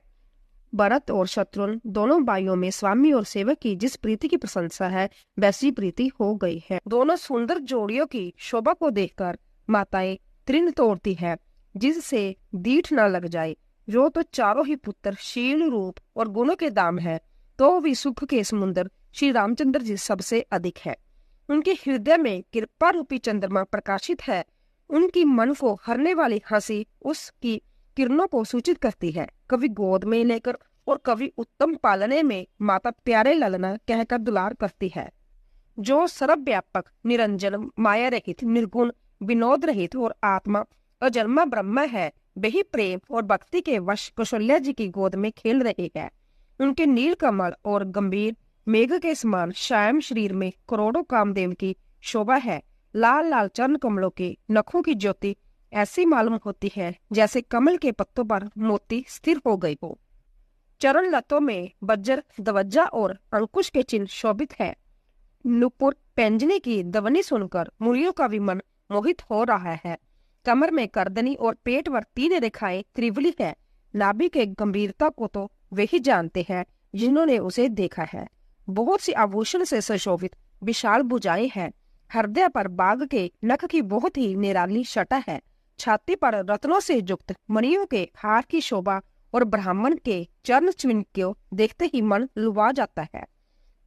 भरत और शत्रुघ्न दोनों भाइयों में स्वामी और सेवक की जिस प्रीति की प्रशंसा है, वैसी प्रीति हो गई है। दोनों सुंदर जोड़ियों की शोभा को देखकर माताएं तृण तोड़ती है, जिससे दीठ न लग जाए। जो तो चारों ही पुत्र शील, रूप और गुणों के दाम है, तो भी सुख के समुद्र श्री रामचंद्र जी सबसे अधिक है। उनके हृदय में कृपा रूपी चंद्रमा प्रकाशित है। उनकी मन को हरने वाली हंसी उसकी किरणों को सूचित करती है। कभी गोद में लेकर और कभी उत्तम पालने में माता प्यारे ललना कहकर दुलार करती है। जो सर्वव्यापक, निरंजन, माया रहित, निर्गुण, विनोद रहित और आत्मा अजन्मा ब्रह्म है, वही प्रेम और भक्ति के वश कौशल्या जी की गोद में खेल रहे हैं। उनके नील कमल और गंभीर मेघ के समान श्याम शरीर में करोड़ों कामदेव की शोभा है। लाल लाल चरण कमलों के नखों की ज्योति ऐसी मालूम होती है जैसे कमल के पत्तों पर मोती स्थिर हो गई हो। चरण लतों में बज्र, दवज्जा और अंकुश के चिन्ह शोभित है। नुपुर पैंजने की ध्वनि सुनकर मुनियों का भी मन मोहित हो रहा है। कमर में करदनी और पेट पर 3 रेखाएं त्रिवली है। नाभि के गंभीरता को तो वे ही जानते हैं जिन्होंने उसे देखा है। बहुत सी आभूषण से सुशोभित विशाल भुजाएं हैं। हृदय पर बाघ के नख की बहुत ही निराली छटा है। छाती पर रत्नों से युक्त मणियों के हार की शोभा और ब्राह्मण के चरण चिन्ह को देखते ही मन लुभा जाता है।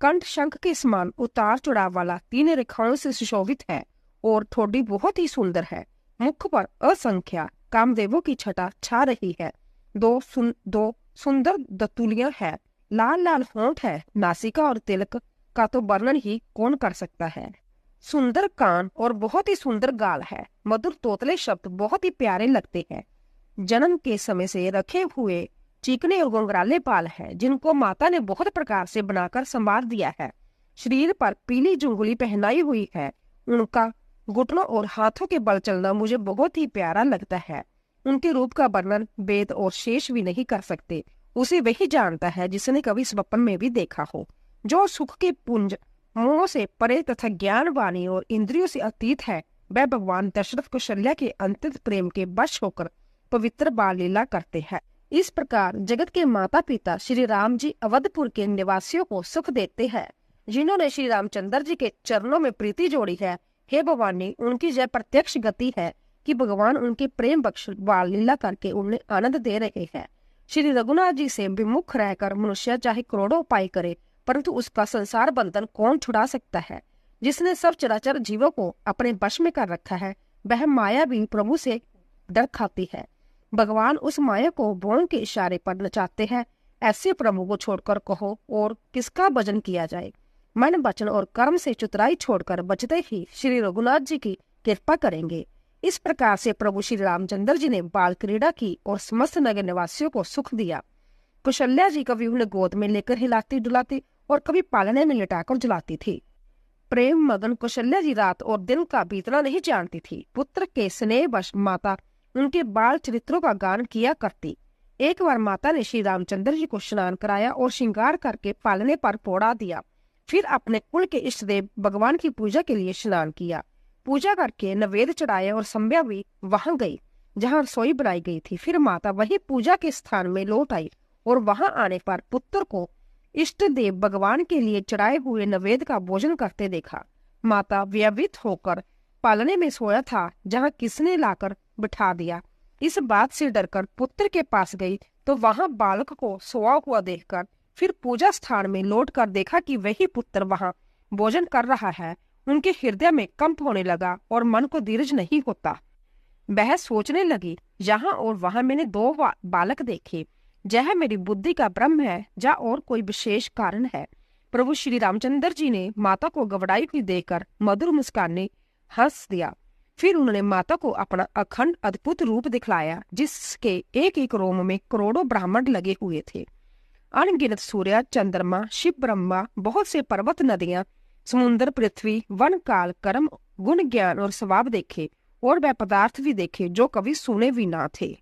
कंठ शंख के समान उतार चढ़ाव वाला 3 रेखाओं से सुशोभित है और ठोड़ी बहुत ही सुंदर है। मुख पर असंख्य कामदेवों की छटा छा रही है। दो सुंदर दतुलियां है। लाल लाल होंठ है। नासिका और तिलक का तो वर्णन ही कौन कर सकता है। सुंदर कान और बहुत ही सुंदर गाल है। मधुर तोतले शब्द बहुत ही प्यारे लगते हैं। जन्म के समय से रखे हुए चिकने और घुंघराले बाल है जिनको माता ने बहुत प्रकार से बनाकर संवार दिया है। शरीर पर पीली जुंगली पहनाई हुई है। उनका घुटनों और हाथों के बल चलना मुझे बहुत ही प्यारा लगता है। उनके रूप का वर्णन वेद और शेष भी नहीं कर सकते। उसे वही जानता है जिसने कभी स्वप्न में भी देखा हो। जो सुख के पुंज मोह से परे तथा ज्ञान वाणी और इंद्रियों से अतीत है, वह भगवान दशरथ कौशल्या के अंतिम प्रेम के वश होकर पवित्र बाल लीला करते हैं। इस प्रकार जगत के माता पिता श्री राम जी अवधपुर के निवासियों को सुख देते हैं। जिन्होंने श्री रामचंद्र जी के चरणों में प्रीति जोड़ी है, हे भवानी, उनकी जय प्रत्यक्ष गति है कि भगवान उनके प्रेम बख्श बाल लीला करके उन्हें आनंद दे रहे हैं। श्री रघुनाथ जी से विमुख रहकर मनुष्य चाहे करोड़ों उपाय करे, परंतु उसका संसार बंधन कौन छुड़ा सकता है। जिसने सब चराचर जीवों को अपने वश में कर रखा है, वह माया भी प्रभु से डर खाती है। भगवान उस माया को भों के इशारे पर नचाते हैं। ऐसे प्रभु को छोड़कर कहो और किसका भजन किया जाए। मन, वचन और कर्म से चतुराई छोड़कर बचते ही श्री रघुनाथ जी की कृपा करेंगे। इस प्रकार से प्रभु श्री रामचंद्र जी ने बाल क्रीड़ा की और समस्त नगर निवासियों को सुख दिया। कौशल्या जी कभी उन्हें गोद में लेकर हिलाती डुलाती और कभी पालने में लिटाकर जलाती थी। प्रेम मगन कौशल्या जी रात और दिन का बीतना नहीं जानती थी। पुत्र के स्नेहवश माता उनके बाल चरित्रों का गान किया करती। एक बार माता ने श्री रामचंद्र जी को स्नान कराया और श्रृंगार करके पालने पर पोड़ा दिया। फिर अपने कुल के इष्ट देव भगवान की पूजा के लिए स्नान किया। पूजा करके नैवेद्य चढ़ाया और संध्या भी वहां गई जहां रसोई बनाई गई थी। फिर माता वही पूजा के स्थान में लौट आई और वहां आने पर पुत्र को इष्ट देव भगवान के लिए चढ़ाए हुए नैवेद्य का भोजन करते देखा। माता व्यवित होकर पालने में सोया था जहां किसने लाकर बिठा दिया। इस बात से डरकर पुत्र के पास गई तो वहां बालक को सोया हुआ देखकर फिर पूजा स्थान में लौटकर देखा कि वही पुत्र वहां भोजन कर रहा है। उनके हृदय में कंप होने लगा और मन को धीरज नहीं होता। वह सोचने लगी, यहाँ और वहां मैंने 2 बालक देखे। यह मेरी बुद्धि का भ्रम है या और कोई विशेष कारण है। प्रभु श्री रामचंद्र जी ने माता को घबराई हुई देखकर मधुर मुस्कान हंस दिया। फिर उन्होंने माता को अपना अखंड अद्भुत रूप दिखलाया जिसके एक एक रोम में करोड़ों ब्राह्मण लगे हुए थे। अनगिनत सूर्य, चंद्रमा, शिव, ब्रह्मा, बहुत से पर्वत, नदियां, समुद्र, पृथ्वी, वन, काल, कर्म, गुण, ज्ञान और स्वभाव देखे और वह पदार्थ भी देखे जो कभी सुने भी ना थे।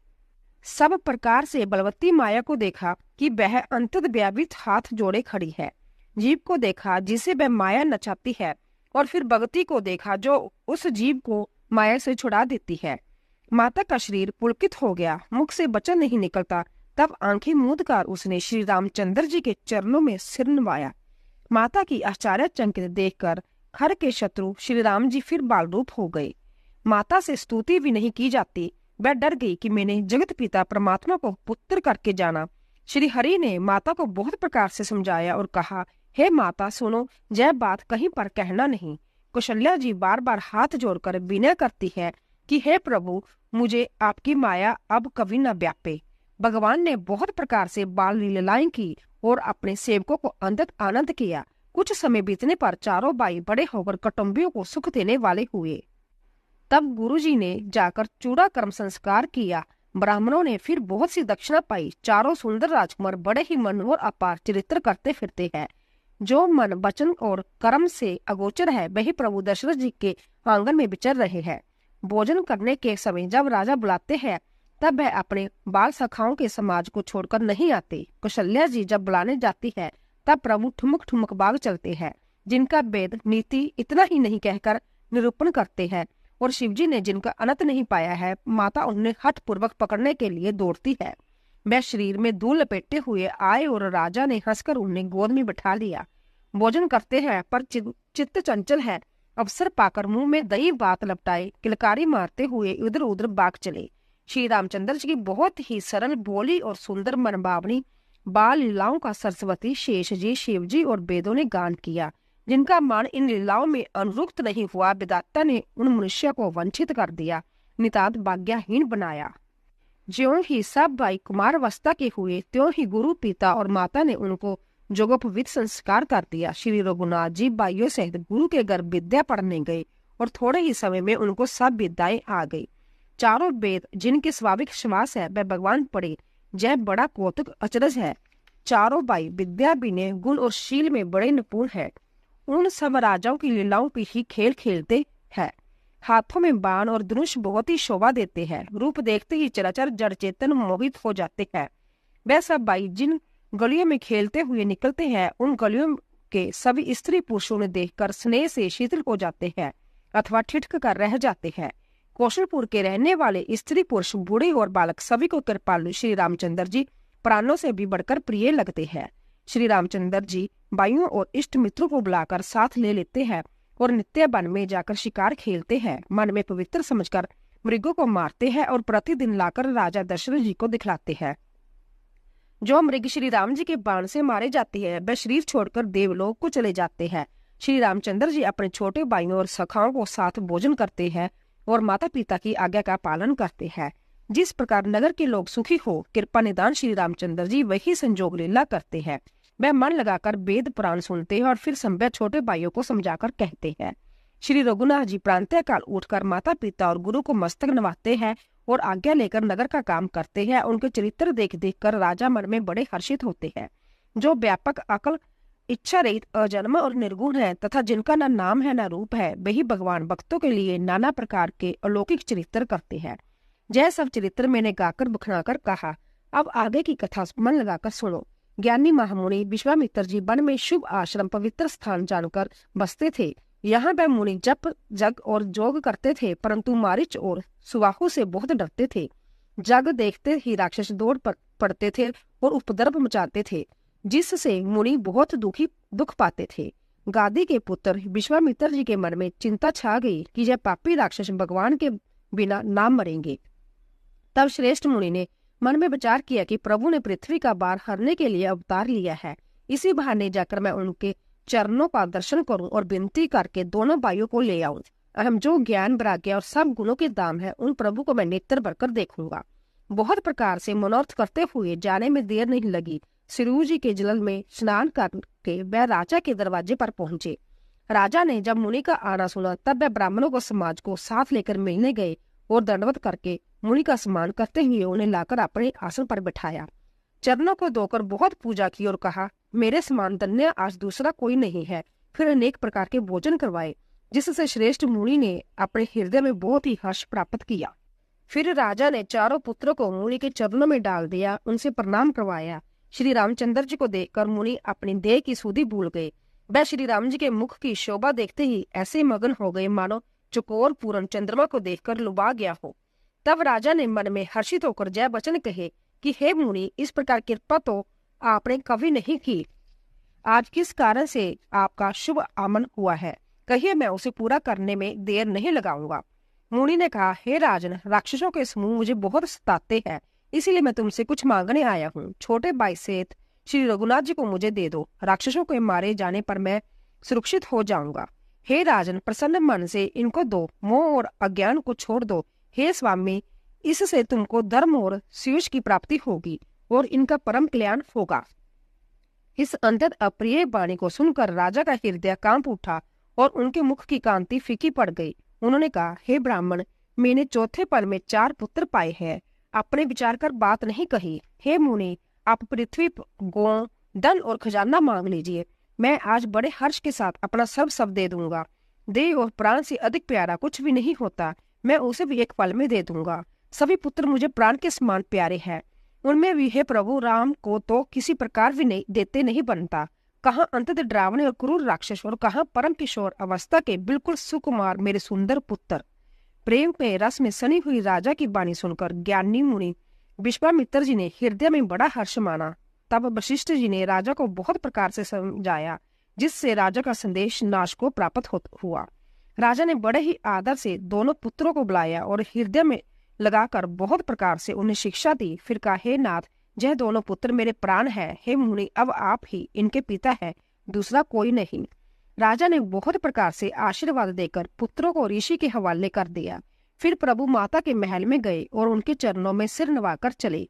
सब प्रकार से बलवती माया को देखा कि वह अंतत व्यापित हाथ जोड़े खड़ी है। जीव को देखा जिसे वह माया नचाती है और फिर भगती को देखा जो उस जीव को माया से छुड़ा देती है। माता का शरीर पुलकित हो गया, मुख से वचन नहीं निकलता। तब आंखें मूंद कर उसने श्री रामचंद्र जी के चरणों में सिर नवाया। माता की आश्चर्यचकित देखकर खर के शत्रु श्री राम जी फिर बाल रूप हो गए। माता से स्तुति भी नहीं की जाती। वह डर गई कि मैंने जगत पिता परमात्मा को पुत्र करके जाना। श्री हरि ने माता को बहुत प्रकार से समझाया और कहा, हे माता सुनो, यह बात कहीं पर कहना नहीं। कौशल्या जी बार बार हाथ जोड़कर विनय करती है कि हे प्रभु, मुझे आपकी माया अब कभी न व्यापे। भगवान ने बहुत प्रकार से बाल लीलाएं की और अपने सेवकों को अंतत आनंद किया। कुछ समय बीतने पर चारों भाई बड़े होकर कुटुंबियों को सुख देने वाले हुए। तब गुरुजी ने जाकर चूड़ा कर्म संस्कार किया। ब्राह्मणों ने फिर बहुत सी दक्षिणा पाई। चारों सुंदर राजकुमार बड़े ही मनोहर अपार चरित्र करते फिरते हैं। जो मन, वचन और कर्म से अगोचर है वही प्रभु दशरथ जी के आंगन में विचर रहे हैं। भोजन करने के समय जब राजा बुलाते हैं तब वह अपने बाल सखाओं के समाज को छोड़कर नहीं आते। कौशल्या जी जब बुलाने जाती है तब प्रभु ठुमक ठुमक बाग चलते हैं, जिनका वेद नीति इतना ही नहीं कहकर निरूपण करते हैं। और शिवजी ने जिनका अनंत नहीं पाया है, माता उन्हें हठ पूर्वक पकड़ने के लिए दौड़ती है। वह शरीर में धूल लपेटे हुए आए और राजा ने हंसकर उन्हें गोद में बिठा लिया। भोजन करते हैं पर चित्त चंचल है। अवसर पाकर मुंह में दही भात लपटाए किलकारी मारते हुए इधर उधर भाग चले। श्री रामचंद्र जी की बहुत ही सरल भोली और सुंदर मनभावनी बाल लीलाओं का सरस्वती, शेष जी, शिव जी और वेदों ने गान किया। जिनका मान इन लीलाओं में अनुरुक्त नहीं हुआ, विधाता ने उन मनुष्य को वंचित कर दिया, नितांत भाग्यहीन बनाया। ज्यों ही सब भाई कुमारावस्था के हुए, त्यों ही गुरु पिता और माता ने उनको जोगोपवीत संस्कार कर दिया। श्री रघुनाथ जी भाइयों सहित गुरु के घर विद्या पढ़ने गए और थोड़े ही समय में उनको सब विद्याएं आ गई। चारों वेद जिनके स्वाभाविक श्वास है वह भगवान पढ़े, जय बड़ा कौतुक अचरज है। चारों भाई विद्या विनय गुण और शील में बड़े निपुण है। उन सब राजाओं की लीलाओं पे ही खेल खेलते हैं। हाथों में बाण और धनुष बहुत ही शोभा देते हैं। रूप देखते ही चराचर जड़ चेतन मोहित हो जाते हैं। वह सब भाई जिन गलियों में खेलते हुए निकलते हैं, उन गलियों के सभी स्त्री पुरुषों ने देखकर स्नेह से शीतल हो जाते हैं अथवा ठिठक कर रह जाते हैं। कौशलपुर के रहने वाले स्त्री पुरुष बूढ़े और बालक सभी को कृपालु श्री रामचंद्र जी प्राणों से भी बढ़कर प्रिय लगते हैं। श्री रामचंद्र जी भाइयों और इष्ट मित्रों को बुलाकर साथ ले लेते हैं और नित्य वन में जाकर शिकार खेलते हैं। मन में पवित्र समझकर मृगों को मारते हैं और प्रतिदिन लाकर राजा दशरथ जी को दिखलाते हैं। जो मृग श्री राम जी के बाण से मारे जाते हैं वह शरीर छोड़कर देवलोक को चले जाते हैं। श्री रामचंद्र जी अपने छोटे भाइयों और सखाओं को साथ भोजन करते हैं और माता पिता की आज्ञा का पालन करते हैं। जिस प्रकार नगर के लोग सुखी हो, कृपा निदान श्री रामचंद्र जी वही संजोग लीला करते हैं। वह मन लगाकर वेद पुराण सुनते हैं और फिर संभव छोटे भाइयों को समझाकर कहते हैं। श्री रघुनाथ जी प्रातः काल उठकर माता पिता और गुरु को मस्तक नवाते हैं और आज्ञा लेकर नगर का काम करते हैं। उनके चरित्र देख देख कर राजा मन में बड़े हर्षित होते हैं। जो व्यापक अकल इच्छा रहित अजन्म और निर्गुण है तथा जिनका न नाम है न रूप है, वही भगवान भक्तों के लिए नाना प्रकार के अलौकिक चरित्र करते हैं। जय सब चरित्र मैंने गाकर बखनाकर कहा, अब आगे की कथा मन लगाकर सुनो। ज्ञानी महामुनि विश्वामित्र जी वन में शुभ आश्रम पवित्र स्थान जानकर बसते थे। यहाँ वह मुनि जप जग और जोग करते थे, परंतु मारीच और सुबाहु से बहुत डरते थे। जग देखते ही राक्षस दौड़ पड़ते थे और उपद्रव मचाते थे, जिससे मुनि बहुत दुख पाते थे। गादी के पुत्र विश्वामित्र जी के मन में चिंता छा गई कि यह पापी राक्षस भगवान के बिना ना मरेंगे। तब श्रेष्ठ मुनि ने मन में विचार किया कि प्रभु ने पृथ्वी का भार हरने के लिए अवतार लिया है, इसी बहाने जाकर मैं उनके चरणों का दर्शन करूं और विनती करके दोनों भाइयों को ले आऊं। अहम जो ज्ञान वैराग्य और सब गुणों के दाम है, उन प्रभु को मैं नेत्र भरकर देखूंगा। बहुत प्रकार से मनोरथ करते हुए जाने में देर नहीं लगी। सिरू जी के जल में स्नान करके वह राजा के दरवाजे पर पहुंचे। राजा ने जब मुनि का आना सुना तब वह ब्राह्मणों को समाज को साथ लेकर मिलने गए और दंडवत करके मुनि का सम्मान करते हुए उन्हें लाकर अपने आसन पर बिठाया। चरणों को धोकर बहुत पूजा की और कहा, मेरे समान धन्य आज दूसरा कोई नहीं है। फिर अनेक प्रकार के भोजन करवाए, जिससे श्रेष्ठ मुनि ने अपने हृदय में बहुत ही हर्ष प्राप्त किया। फिर राजा ने चारों पुत्रों को मुनि के चरणों में डाल दिया, उनसे प्रणाम करवाया। श्री रामचंद्र जी को देखकर मुनि अपनी देह की सुधि भूल गए। वह श्री राम जी के मुख की शोभा देखते ही ऐसे मगन हो गए मानो चकोर पूर्ण चंद्रमा को देखकर लुभा गया हो। तब राजा ने मन में हर्षित होकर जय वचन कहे कि हे मुनि, इस प्रकार कृपा तो आपने कभी नहीं की। आज किस कारण से आपका शुभ आगमन हुआ है, कहिए, मैं उसे पूरा करने में देर नहीं लगाऊंगा। मुनि ने कहा, हे राजन, राक्षसों के समूह मुझे बहुत सताते हैं, इसीलिए मैं तुमसे कुछ मांगने आया हूँ। छोटे भाई सेठ श्री रघुनाथ जी को मुझे दे दो, राक्षसों के मारे जाने पर मैं सुरक्षित हो जाऊंगा। हे राजन, प्रसन्न मन से इनको दो, मोह और अज्ञान को छोड़ दो। हे स्वामी, इससे तुमको धर्म और सुयश की प्राप्ति होगी और इनका परम कल्याण होगा। इस अंतत अप्रिय वाणी को सुनकर राजा का हृदय कांप उठा और उनके मुख की कांति फीकी पड़ गई। उन्होंने कहा, हे ब्राह्मण, मैंने चौथे पल में 4 पुत्र पाए हैं, अपने विचार कर बात नहीं कही। हे मुनि, आप पृथ्वी, गौ, धन और खजाना मांग लीजिए, मैं आज बड़े हर्ष के साथ अपना सब दे दूंगा। देह और प्राण से अधिक प्यारा कुछ भी नहीं होता। मैं उसे भी एक पल में दे दूंगा। सभी पुत्र मुझे प्राण के समान प्यारे हैं। उनमें भी हे प्रभु राम को तो किसी प्रकार भी नहीं देते नहीं बनता। कहाँ अंततः डरावने और क्रूर राक्षस और कहाँ परम किशोर अवस्था के बिल्कुल सुकुमार मेरे सुंदर पुत्र। प्रेम के रस में सनी हुई राजा की वाणी सुनकर ज्ञानी मुनि विश्वामित्र जी ने हृदय में बड़ा हर्ष माना। तब वशिष्ठ जी ने राजा को बहुत प्रकार से समझाया, जिससे राजा का संदेश नाश को प्राप्त हुआ। राजा ने बड़े ही आदर से दोनों पुत्रों को बुलाया और हृदय में लगाकर बहुत प्रकार से उन्हें शिक्षा दी। फिर कहा, हे नाथ, यह दोनों पुत्र मेरे प्राण है। हे मुनि, अब आप ही इनके पिता है, दूसरा कोई नहीं। राजा ने बहुत प्रकार से आशीर्वाद देकर पुत्रों को ऋषि के हवाले कर दिया। फिर प्रभु माता के महल में गए और उनके चरणों में सिर नवाकर चले।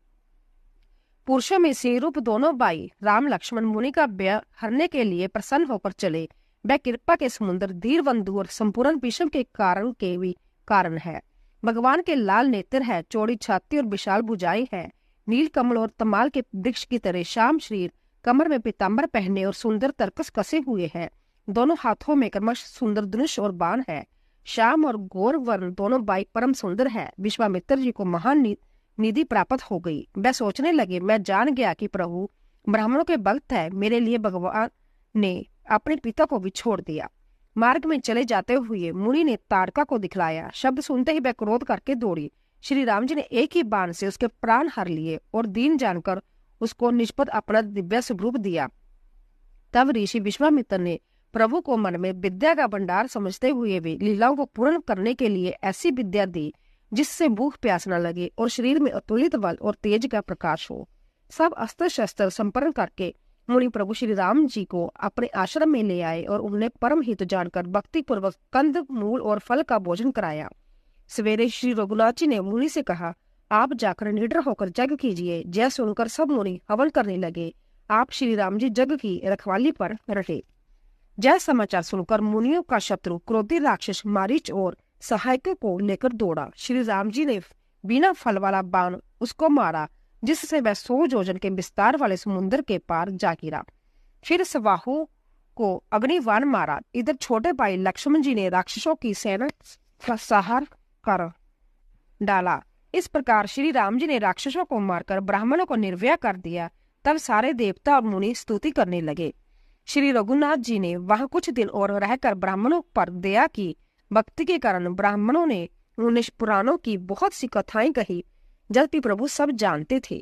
पुरुषों में से रूप दोनों भाई राम लक्ष्मण मुनि का व्यय हरने के लिए प्रसन्न होकर चले। वह कृपा के समुद्र, धीर बंधु और संपूर्ण विषम के कारण के भी कारण है। भगवान के लाल नेत्र है, चौड़ी छाती और विशाल भुजाएं है। नील कमल और तमाल के वृक्ष की तरह श्याम शरीर, कमर में पीताम्बर पहने और सुंदर तरकस कसे हुए हैं। दोनों हाथों में क्रमश सुंदर धनुष और बाण है। श्याम और गौर वर्ण दोनों भाई परम सुंदर है। विश्वामित्र जी को महान निधि प्राप्त हो गई। वह सोचने लगे, मैं जान गया कि प्रभु ब्राह्मणों के भक्त है। मेरे लिए भगवान ने अपने पिता को भी छोड़ दिया। मार्ग में चले जाते हुए मुनि ने ताड़का को दिखलाया। शब्द सुनते ही वह क्रोध करके दौड़ी। श्री राम जी ने एक ही बाण से उसके प्राण हर लिए और दीन जानकर उसको निष्पद अपना दिव्य स्वरूप दिया। तब ऋषि विश्वामित्र ने प्रभु को मन में विद्या का भंडार समझते हुए भी लीलाओं को पूर्ण करने के लिए ऐसी विद्या दी जिससे भूख प्यास न लगे और शरीर में अतुलित बल और तेज का प्रकाश हो। सब अस्त्र शस्त्र संपन्न करके मुनि प्रभु श्री राम जी को अपने आश्रम में ले आए और उन्हें परम हित जानकर भक्ति पूर्वक कंद, मूल और फल का भोजन कराया। सवेरे श्री रघुनाथ जी ने मुनि से कहा, आप जाकर निडर होकर जग कीजिए। जय सुनकर सब मुनि हवन करने लगे। आप श्री राम जी जग की रखवाली पर रहे। जय समाचार सुनकर मुनियों का शत्रु क्रोधी राक्षस मारीच और सहायक को लेकर दौड़ा। श्री राम जी ने बिना फल वाला बाण उसको मारा, जिससे वह 100 योजन के विस्तार वाले समुद्र के पार जा गिरा। फिर सवाहु को अग्निबाण मारा। इधर छोटे भाई लक्ष्मण जी ने राक्षसों की सेना का संहार कर डाला। इस प्रकार श्री राम जी ने राक्षसों को मारकर ब्राह्मणों को निर्वय कर दिया। तब सारे देवता और मुनि स्तुति करने लगे। श्री रघुनाथ जी ने वहां कुछ दिन और रहकर ब्राह्मणों पर दया की। भक्ति के कारण ब्राह्मणों ने उन्हें पुराणों की बहुत सी कथाएं कही, जबकि प्रभु सब जानते थे।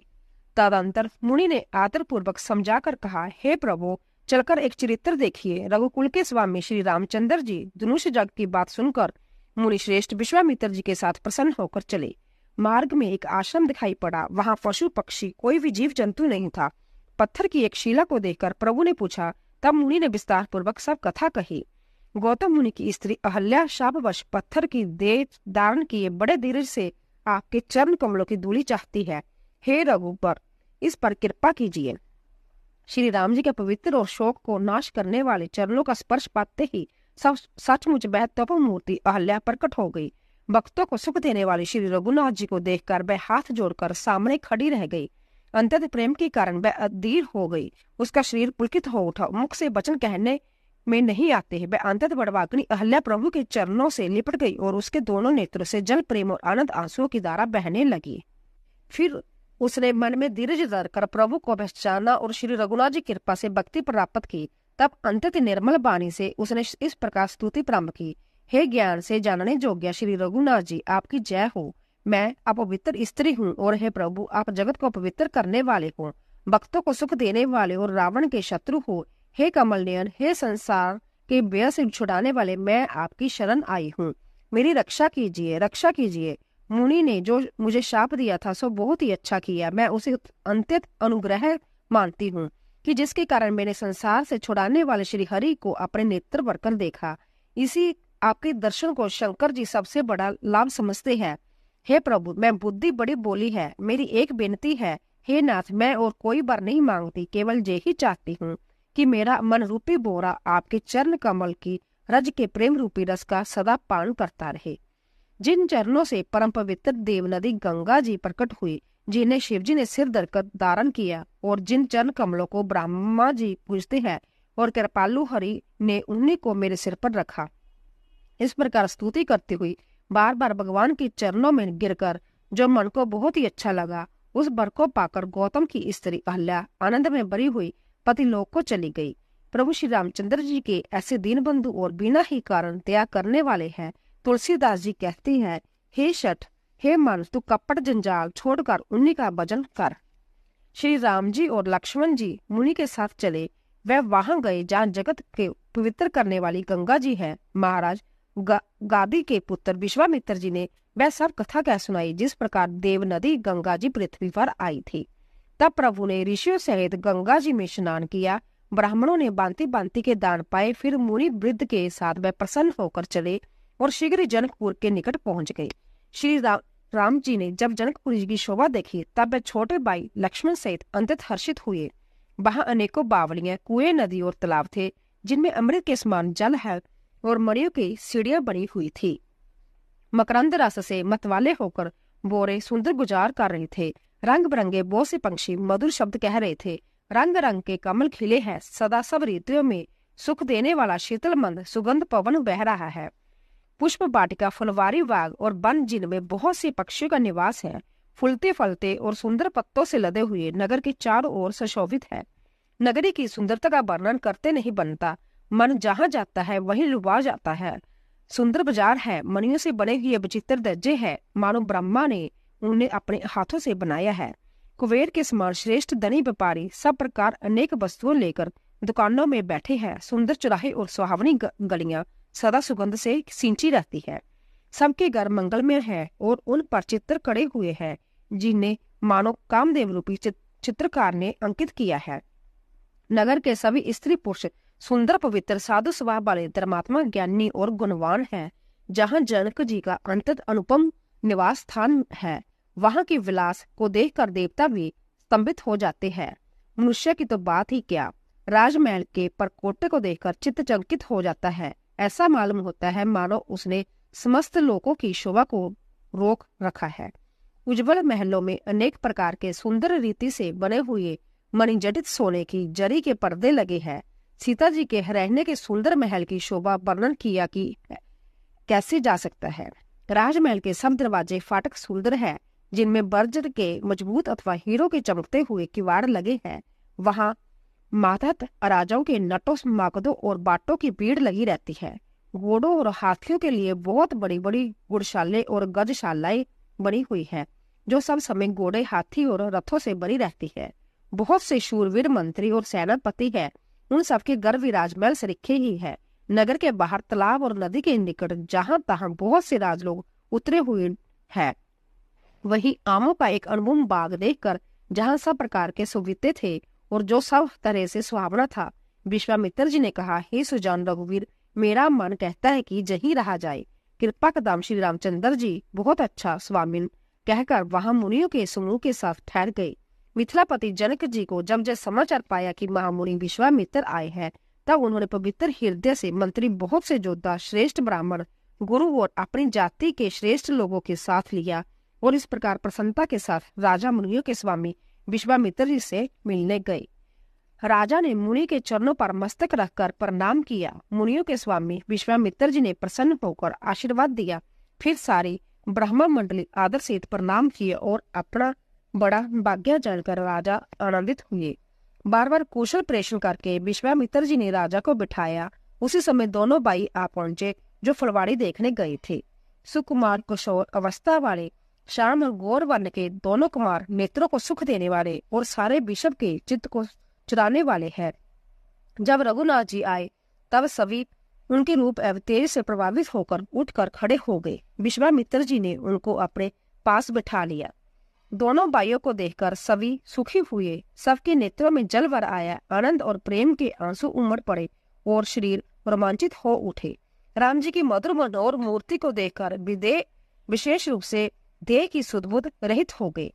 तदंतर मुनि ने आदर पूर्वक समझाकर कहा, हे प्रभु, चलकर एक चरित्र देखिए। रघुकुल के स्वामी श्री रामचंद्र जी धनुष जग की बात सुनकर मुनि श्रेष्ठ विश्वामित्र जी के साथ प्रसन्न होकर चले। मार्ग में एक आश्रम दिखाई पड़ा। वहां पशु पक्षी कोई भी जीव जंतु नहीं था। पत्थर की एक शिला को देखकर प्रभु ने पूछा। तब मुनि ने विस्तार पूर्वक सब कथा कही। गौतम मुनि की स्त्री अहल्या शापवश पत्थर की देह धारण किए बड़े धीरज से आपके चरण कमलों की धूलि चाहती है। हे रघुवर, इस पर कृपा कीजिए। श्री राम जी के पवित्र और शोक को नाश करने वाले चरणों का स्पर्श पाते ही सब सचमुच वह तप मूर्ति अहल्या प्रकट हो गई। भक्तों को सुख देने वाले श्री रघुनाथ जी को देखकर वह हाथ जोड़कर सामने खड़ी रह गई। अंततः प्रेम के कारण वह अधीर हो गई। उसका शरीर पुलकित हो उठा। मुख से वचन कहने में नहीं आते। वह अंततः बड़वाग्नि अहल्या प्रभु के चरणों से लिपट गई और उसके दोनों नेत्रों से जल प्रेम और आनंद आंसुओं की धारा बहने लगी। फिर उसने मन में धीरज धरकर प्रभु को पहचाना और श्री रघुनाथ जी कृपा से भक्ति प्राप्त की। तब अंततः निर्मल वाणी से उसने इस प्रकार स्तुति प्रारंभ की। हे ज्ञान से जानने योग्य श्री रघुनाथ जी, आपकी जय हो। मैं अपवित्र स्त्री हूँ और हे प्रभु, आप जगत को पवित्र करने वाले हो, भक्तों को सुख देने वाले और रावण के शत्रु हो। हे कमल नयन, हे संसार के व्यय से छुड़ाने वाले, मैं आपकी शरण आई हूँ। मेरी रक्षा कीजिए, रक्षा कीजिए। मुनि ने जो मुझे शाप दिया था सो बहुत ही अच्छा किया। मैं उसे अंत्यत अनुग्रह मानती हूँ कि जिसके कारण मैंने संसार से छुड़ाने वाले श्री हरि को अपने नेत्र भरकर देखा। इसी आपके दर्शन को शंकर जी सबसे बड़ा लाभ समझते हैं। हे प्रभु, मैं बुद्धि बड़ी बोली है। मेरी एक बेनती है, हे नाथ, मैं और कोई वर नहीं मांगती, केवल ये ही चाहती हूँ कि मेरा मन रूपी बोरा आपके चरण कमल की रज के प्रेम रूपी रस का सदा पान करता रहे। जिन चरणों से परम पवित्र देव नदी गंगा जी प्रकट हुई, जिन्हें शिव जी ने सिर धरकर धारण किया और जिन चरण कमलों को ब्रह्मा जी पूजते हैं और कृपालु हरि ने उन्हीं को मेरे सिर पर रखा, इस प्रकार स्तुति करती हुई बार बार भगवान के चरणों में गिरकर जो मन को बहुत ही अच्छा लगा, उस वर को पाकर गौतम की स्त्री अहल्या आनंद में भरी हुई पति लोक को चली गई। प्रभु श्री रामचंद्र जी के ऐसे दीन बंधु और बिना ही कारण दया करने वाले हैं। तुलसीदास जी कहती है, हे शठ, हे मन, तू कपट जंजाल छोड़कर उन्हीं का भजन कर। श्री राम जी और लक्ष्मण जी मुनि के साथ चले। वह वहां गए जहाँ जगत के पवित्र करने वाली गंगा जी है। महाराज गादी के पुत्र विश्वामित्र जी ने वह सब कथा कह सुनाई जिस प्रकार देव नदी गंगा जी पृथ्वी पर आई थी। तब प्रभु ने ऋषियों सहित गंगा जी में स्नान किया। ब्राह्मणों ने बांति बांति के दान पाए। फिर मुनि वृद्ध के साथ वह प्रसन्न होकर चले और शीघ्र जनकपुर के निकट पहुंच गए। श्री राम जी ने जब जनकपुर की शोभा देखी तब वह छोटे भाई लक्ष्मण सहित अत्यंत हर्षित हुए। वहां अनेकों बावलियां, कुएं, नदी और तालाब थे जिनमें अमृत के समान जल है और मणियों की सीढ़ियां बनी हुई थी। मकरंद रस से मतवाले होकर बोरे सुंदर गुजार कर रहे थे। रंग बिरंगे बहुत से पंछी मधुर शब्द कह रहे थे। रंग रंग के कमल खिले हैं। सदा सब ऋतुओं में सुख देने वाला शीतल मंद सुगंध पवन बह रहा है। पुष्प वाटिका, फुलवारी बाग और वन जिनमें बहुत से पक्षियों का निवास है, फूलते फलते और सुंदर पत्तों से लदे हुए नगर के चारों ओर सुशोभित है। नगरी की सुंदरता का वर्णन करते नहीं बनता। मन जहाँ जाता है वहीं लुभा जाता है। सुंदर बाजार है, मणियों से बने हुए विचित्र दर्जे है, मानो ब्रह्मा ने उन्हें अपने हाथों से बनाया है। कुबेर के समान श्रेष्ठ धनी व्यापारी सब प्रकार अनेक वस्तुओं लेकर दुकानों में बैठे हैं। सुंदर चौराहे और सुहावनी गलियां सदा सुगंध से सिंची रहती है। सबके घर मंगलमय है और उन पर चित्र कड़े हुए हैं जिन्हें मानो कामदेव रूपी चित्रकार ने अंकित किया है। नगर के सभी स्त्री पुरुष सुंदर, पवित्र, साधु स्वभाव वाले, धर्मात्मा, ज्ञानी और गुणवान हैं। जहाँ जनक जी का अत्यंत अनुपम निवास स्थान है, वहां के विलास को देखकर देवता भी स्तंभित हो जाते हैं। मनुष्य की तो बात ही क्या, राजमहल के परकोटे को देखकर चित्त चकित हो जाता है। ऐसा मालूम होता है मानो उसने समस्त लोगों की शोभा को रोक रखा है। उज्जवल महलों में अनेक प्रकार के सुंदर रीति से बने हुए मणिजटित सोने की जरी के पर्दे लगे हैं। सीता जी के रहने के सुंदर महल की शोभा वर्णन किया कि कैसे जा सकता है। राजमहल के सब दरवाजे फाटक सुंदर है जिनमें बर्जर के मजबूत अथवा हीरो के चमकते हुए किवाड़ लगे हैं। वहां मातहत राजाओं के नटों, माकदों और बाटों की भीड़ लगी रहती है। घोड़ों और हाथियों के लिए बहुत बड़ी बड़ी गुड़शाले और गजशालाएं बनी हुई है जो सब समय घोड़े, हाथी और रथों से बनी रहती है। बहुत से शूरवीर मंत्री और सेनापति है, उन सबके घर भी राजमहल से रिखे ही है। नगर के बाहर तालाब और नदी के निकट जहां तहां बहुत से राजलोग उतरे हुए हैं। वही आमों का एक अनमोल बाग देखकर जहां सब प्रकार के सुविधे थे और जो सब तरह से सुहावना था, विश्वामित्र जी ने कहा, हे सुजान रघुवीर, मेरा मन कहता है कि यहीं रहा जाए। कृपा कदम श्री रामचंद्र जी बहुत अच्छा स्वामिन कहकर वहां मुनियों के समूह के साथ ठहर गए। मिथिलापति जनक जी को जब जब समाचार पाया कि महामुनि विश्वामित्र आए हैं, तब उन्होंने पवित्र हृदय से मंत्री, बहुत से योद्धा, श्रेष्ठ ब्राह्मण, गुरु और अपनी जाति के श्रेष्ठ लोगों के साथ लिया और इस प्रकार प्रसन्नता के साथ राजा मुनियों के स्वामी विश्वामित्र जी से मिलने गए। राजा ने मुनि के चरणों पर मस्तक रखकर प्रणाम किया। मुनियों के स्वामी विश्वामित्र जी ने प्रसन्न होकर आशीर्वाद दिया। फिर सारी ब्राह्मण मंडली आदर सहित प्रणाम किए और अपना बड़ा भाग्य जानकर राजा आनंदित हुए। बार बार कुशल प्रेषण करके विश्वामित्र जी ने राजा को बिठाया। उसी समय दोनों भाई आ पहुंचे जो फुलवाड़ी देखने गए थे। सुकुमार, किशोर अवस्था वाले, श्याम और गौर वर्ण के दोनों कुमार, नेत्रों को सुख देने वाले और सारे विश्व के चित्त को चुराने वाले हैं। जब रघुनाथ जी आए तब सभी उनके रूप एवं तेज से प्रभावित होकर उठकर खड़े हो गए। विश्वामित्र जी ने उनको अपने पास बिठा लिया। दोनों भाइयों को देखकर सभी सुखी हुए। सबके नेत्रों में जल भर आया। आनंद और प्रेम के आंसू उमड़ पड़े और शरीर रोमांचित हो उठे। राम जी की मधुर मनोहर मूर्ति को देखकर विशेष रूप से देह की सुधबुध रहित हो गए।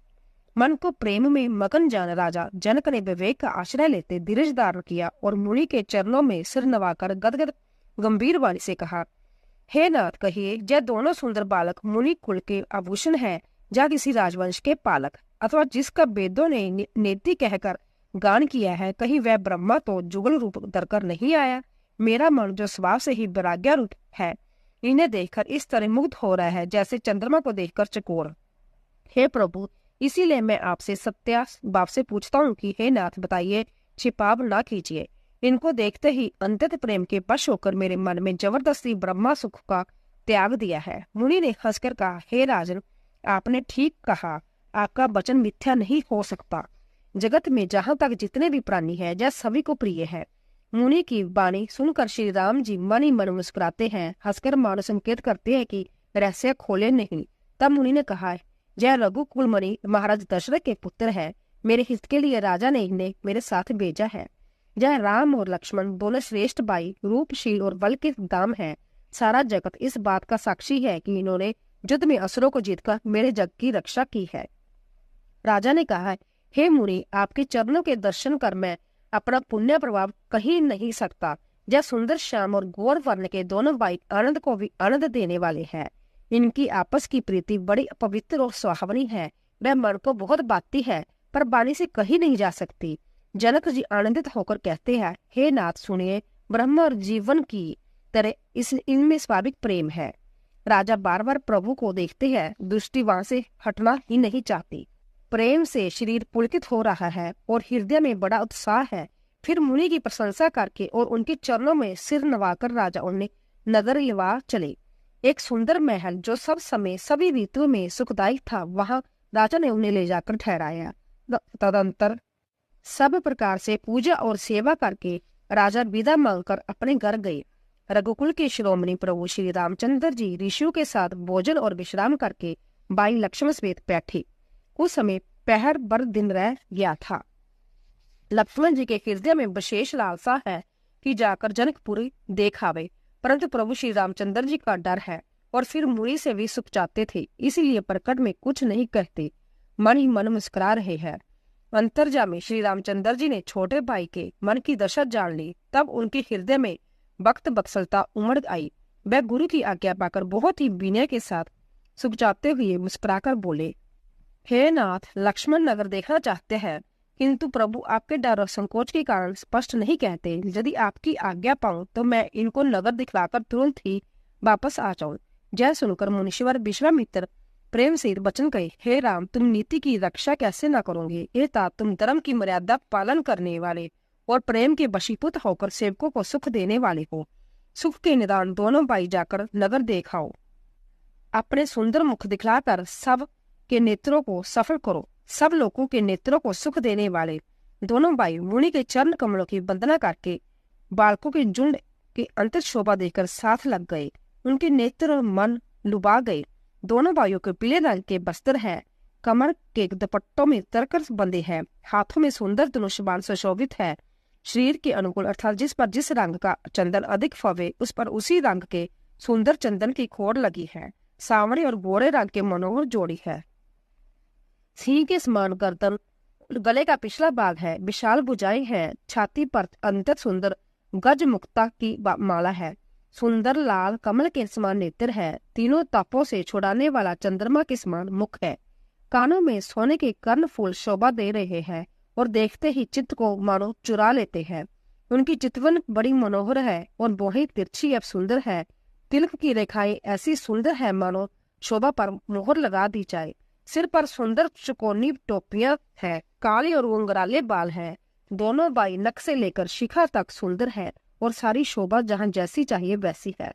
मन को प्रेम में मगन जान राजा जनक ने विवेक का आश्रय लेते धीरज धारण किया और मुनि के चरणों में सिर नवाकर गदगद गंभीर वाणी से कहा, हे नाथ, कहिए, यह दोनों सुंदर बालक मुनि कुल के आभूषण है या किसी राजवंश के पालक, अथवा जिसका वेदों ने नेति कहकर गान किया है, कहीं वह ब्रह्मा तो जुगल रूप धरकर नहीं आया। मेरा मन जो स्वभाव से ही वैराग्य रूप है, इन्हें देखकर इस तरह मुग्ध हो रहा है जैसे चंद्रमा को देखकर चकोर। हे प्रभु, इसीलिए मैं आपसे सत्या बाप से पूछता हूँ कि हे नाथ बताइए, छिपाव ना कीजिए। इनको देखते ही अंतत प्रेम के वश होकर मेरे मन में जबरदस्ती ब्रह्मा सुख का त्याग दिया है। मुनि ने हंसकर कहा, हे राजन, आपने ठीक कहा, आपका वचन मिथ्या नहीं हो सकता। जगत में जहाँ तक जितने भी प्राणी हैं, यह सभी को प्रिय है। मुनि की वाणी सुनकर श्री राम जी मन ही मन मुस्कुराते हैं, हंसकर मानो संकेत करते हैं कि रहस्य खोले नहीं। तब मुनि ने कहा, जय रघुकुल मणि महाराज दशरथ के पुत्र है, मेरे हित के लिए राजा ने इन्हें मेरे साथ भेजा है। जय राम और लक्ष्मण दोनों श्रेष्ठ भाई, रूपशील और बल के दाम है। सारा जगत इस बात का साक्षी है कि इन्होंने युद्ध में असुरों को जीतकर मेरे जग की रक्षा की है। राजा ने कहा, हे मुनि, आपके चरणों के दर्शन कर मैं अपना पुण्य प्रभाव कहीं नहीं सकता। जय सुंदर श्याम और गौर वर्ण के दोनों भाई आनंद को भी आनंद देने वाले हैं। इनकी आपस की प्रीति बड़ी पवित्र और सुहावनी है। वह मन को बहुत बाती है, पर वाणी से कही नहीं जा सकती। जनक जी आनंदित होकर कहते हैं, हे नाथ सुनिए, ब्रह्म और जीवन की तरह इनमें स्वाभाविक प्रेम है। राजा बार बार प्रभु को देखते हैं, दृष्टि वहां से हटना ही नहीं चाहती। प्रेम से शरीर पुलकित हो रहा है और हृदय में बड़ा उत्साह है। फिर मुनि की प्रशंसा करके और उनके चरणों में सिर नवाकर राजा उन्हें नगर लेवा चले। एक सुंदर महल जो सब समय सभी ऋतुओं में सुखदायक था, वहां राजा ने उन्हें ले जाकर ठहराया। तदंतर सब प्रकार से पूजा और सेवा करके राजा विदा मांगकर अपने घर गए। रघुकुल के शिरोमणि प्रभु श्री रामचंद्र जी ऋषियों के साथ भोजन और विश्राम करके भाई लक्ष्मण समेत बैठे। उस समय पहर भर दिन रह गया था। लक्ष्मण जी के हृदय में विशेष लालसा है कि जाकर जनकपुरी देख आवे, परंतु प्रभु श्री रामचंद्र जी का डर है और फिर मुनि से भी सुख चाहते थे, इसीलिए प्रकट में कुछ नहीं कहते, मन ही मन मुस्कुरा रहे हैं। अंतर्जामी श्री रामचंद्र जी ने छोटे भाई के मन की दशा जान ली। तब उनके हृदय में भक्त बत्सलता उमड़ आई। वह गुरु की आज्ञा पाकर बहुत ही विनय के साथ सुख चाहते हुए मुस्कुराकर बोले, हे नाथ, लक्ष्मण नगर देखना चाहते हैं, किंतु प्रभु आपके डर और संकोच के कारण स्पष्ट नहीं कहते। यदि आपकी आज्ञा पाऊं तो मैं इनको नगर दिखलाकर तुरंत ही वापस आ जाऊं। जय सुनकर मुनीश्वर विश्वामित्र प्रेम से वचन कहे, हे राम, तुम नीति की रक्षा कैसे न करोगे। ये तात तुम धर्म की मर्यादा पालन करने वाले और प्रेम के वशीभूत होकर सेवकों को सुख देने वाले हो। सुख के निदान दोनों भाई जाकर नगर देखाओ। अपने सुंदर मुख दिखलाकर सब के नेत्रों को सफल करो। सब लोगों के नेत्रों को सुख देने वाले दोनों भाई मुनि के चरण कमलों की वंदना करके बालकों के झुंड के अंतर शोभा देकर साथ लग गए। उनके नेत्र और मन लुभा गए। दोनों भाइयों के पीले रंग के वस्त्र हैं, कमर के दुपट्टों में तरकस बंधे हैं, हाथों में सुंदर धनुष बाण सुशोभित है। शरीर के अनुकूल अर्थात जिस पर जिस रंग का चंदन अधिक फवे, उस पर उसी रंग के सुंदर चंदन की खोर लगी है। सांवरे और गोरे रंग के मनोहर जोड़ी है। सिंह के समान गर्दन, गले का पिछला भाग है, विशाल भुजाएं हैं, छाती पर अंतर सुंदर गज मुक्ता की माला है, सुंदर लाल कमल के समान नेत्र है, तीनों तापों से छुड़ाने वाला चंद्रमा के समान मुख है। कानों में सोने के कर्ण फूल शोभा दे रहे हैं और देखते ही चित्त को मानो चुरा लेते हैं। उनकी चितवन बड़ी मनोहर है और बोही तिरछी अब सुंदर है। तिलक की रेखाएं ऐसी सुंदर है मानो शोभा पर मोहर लगा दी जाए। सिर पर सुंदर चुकोनी टोपियां है, काले और घुंघराले बाल हैं। दोनों भाई नक से लेकर शिखा तक सुंदर है और सारी शोभा जहां जैसी चाहिए वैसी है।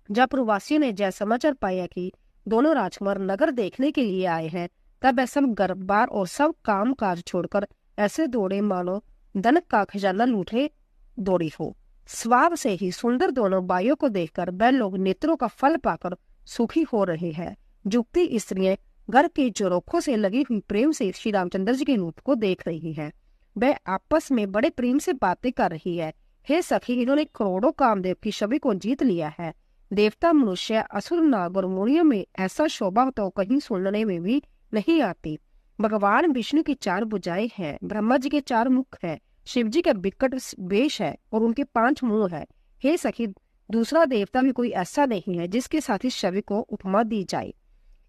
जब प्रवासियों ने जय समाचार पाया कि दोनों राजकुमार नगर देखने के लिए आए हैं, तब ऐसा गर्भबार और सब काम काज छोड़कर ऐसे दौड़े मानो धन का खजाना लूटे दौड़ी हो। स्वभाव से ही सुंदर दोनों भाइयों को देखकर वह लोग नेत्रों का फल पाकर सुखी हो रहे हैं। जुगती स्त्रियां घर के चौरोखों से लगी हुई प्रेम से श्री रामचंद्र जी के रूप को देख रही है। वह आपस में बड़े प्रेम से बातें कर रही है। हे सखी, इन्होंने करोड़ों कामदेव की छवि को जीत लिया है। देवता, मनुष्य, असुर, नाग और मुनियों में ऐसा शोभा तो कहीं सुनने में भी नहीं आती। भगवान विष्णु की 4 भुजाएं हैं, ब्रह्मा जी के 4 मुख हैं, शिव जी का विकट वेश है और उनके 5 मुंह है। हे सखी, दूसरा देवता भी कोई ऐसा नहीं है जिसके साथ इस छवि को उपमा दी जाए।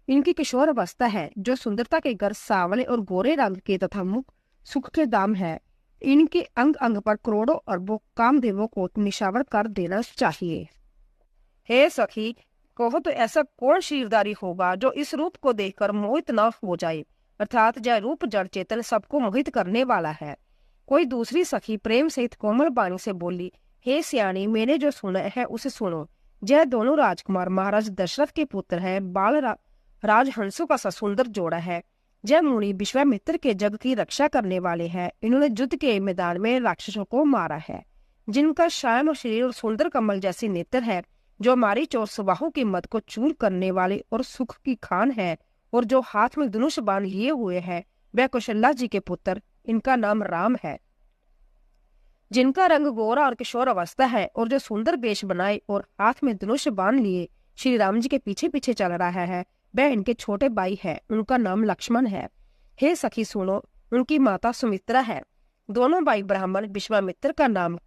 इनकी किशोर अवस्था है जो सुंदरता के घर सांवले और गोरे रंग के तथा मुख सुख के दाम है। इनके अंग अंग पर करोड़ों अरबों कामदेवों को निशावर कर देना चाहिए। हे सखी, कहो तो ऐसा कौन शीरदारी होगा जो इस रूप को देखकर मोहित न हो जाए, अर्थात यह रूप जड़ चेतन सबको मोहित करने वाला है। कोई दूसरी सखी प्रेम सहित कोमल बाणी से बोली, हे सियाणी, मैंने जो सुना है उसे सुनो। यह दोनों राजकुमार महाराज दशरथ के पुत्र है। राजहंसों का सुंदर जोड़ा है। यह मुनि विश्वामित्र के जग की रक्षा करने वाले हैं। इन्होंने युद्ध के मैदान में राक्षसों को मारा है। जिनका श्याम शरीर और सुंदर कमल जैसी नेत्र है, जो मारीच और सुबाहु की मद को चूर करने वाले और सुख की खान है, और जो हाथ में धनुष बाण लिए हुए है, वह कौशल्या जी के पुत्र, इनका नाम राम है। जिनका रंग गोरा और किशोर अवस्था है, और जो सुंदर वेश बनाए और हाथ में धनुष बाण लिए श्री राम जी के पीछे पीछे चल रहा है, वह इनके छोटे भाई है। उनका नाम लक्ष्मण है। हे सखी सुनो, उनकी माता सुमित्रा है। दोनों भाई ब्राह्मण विश्वामित्र का नाम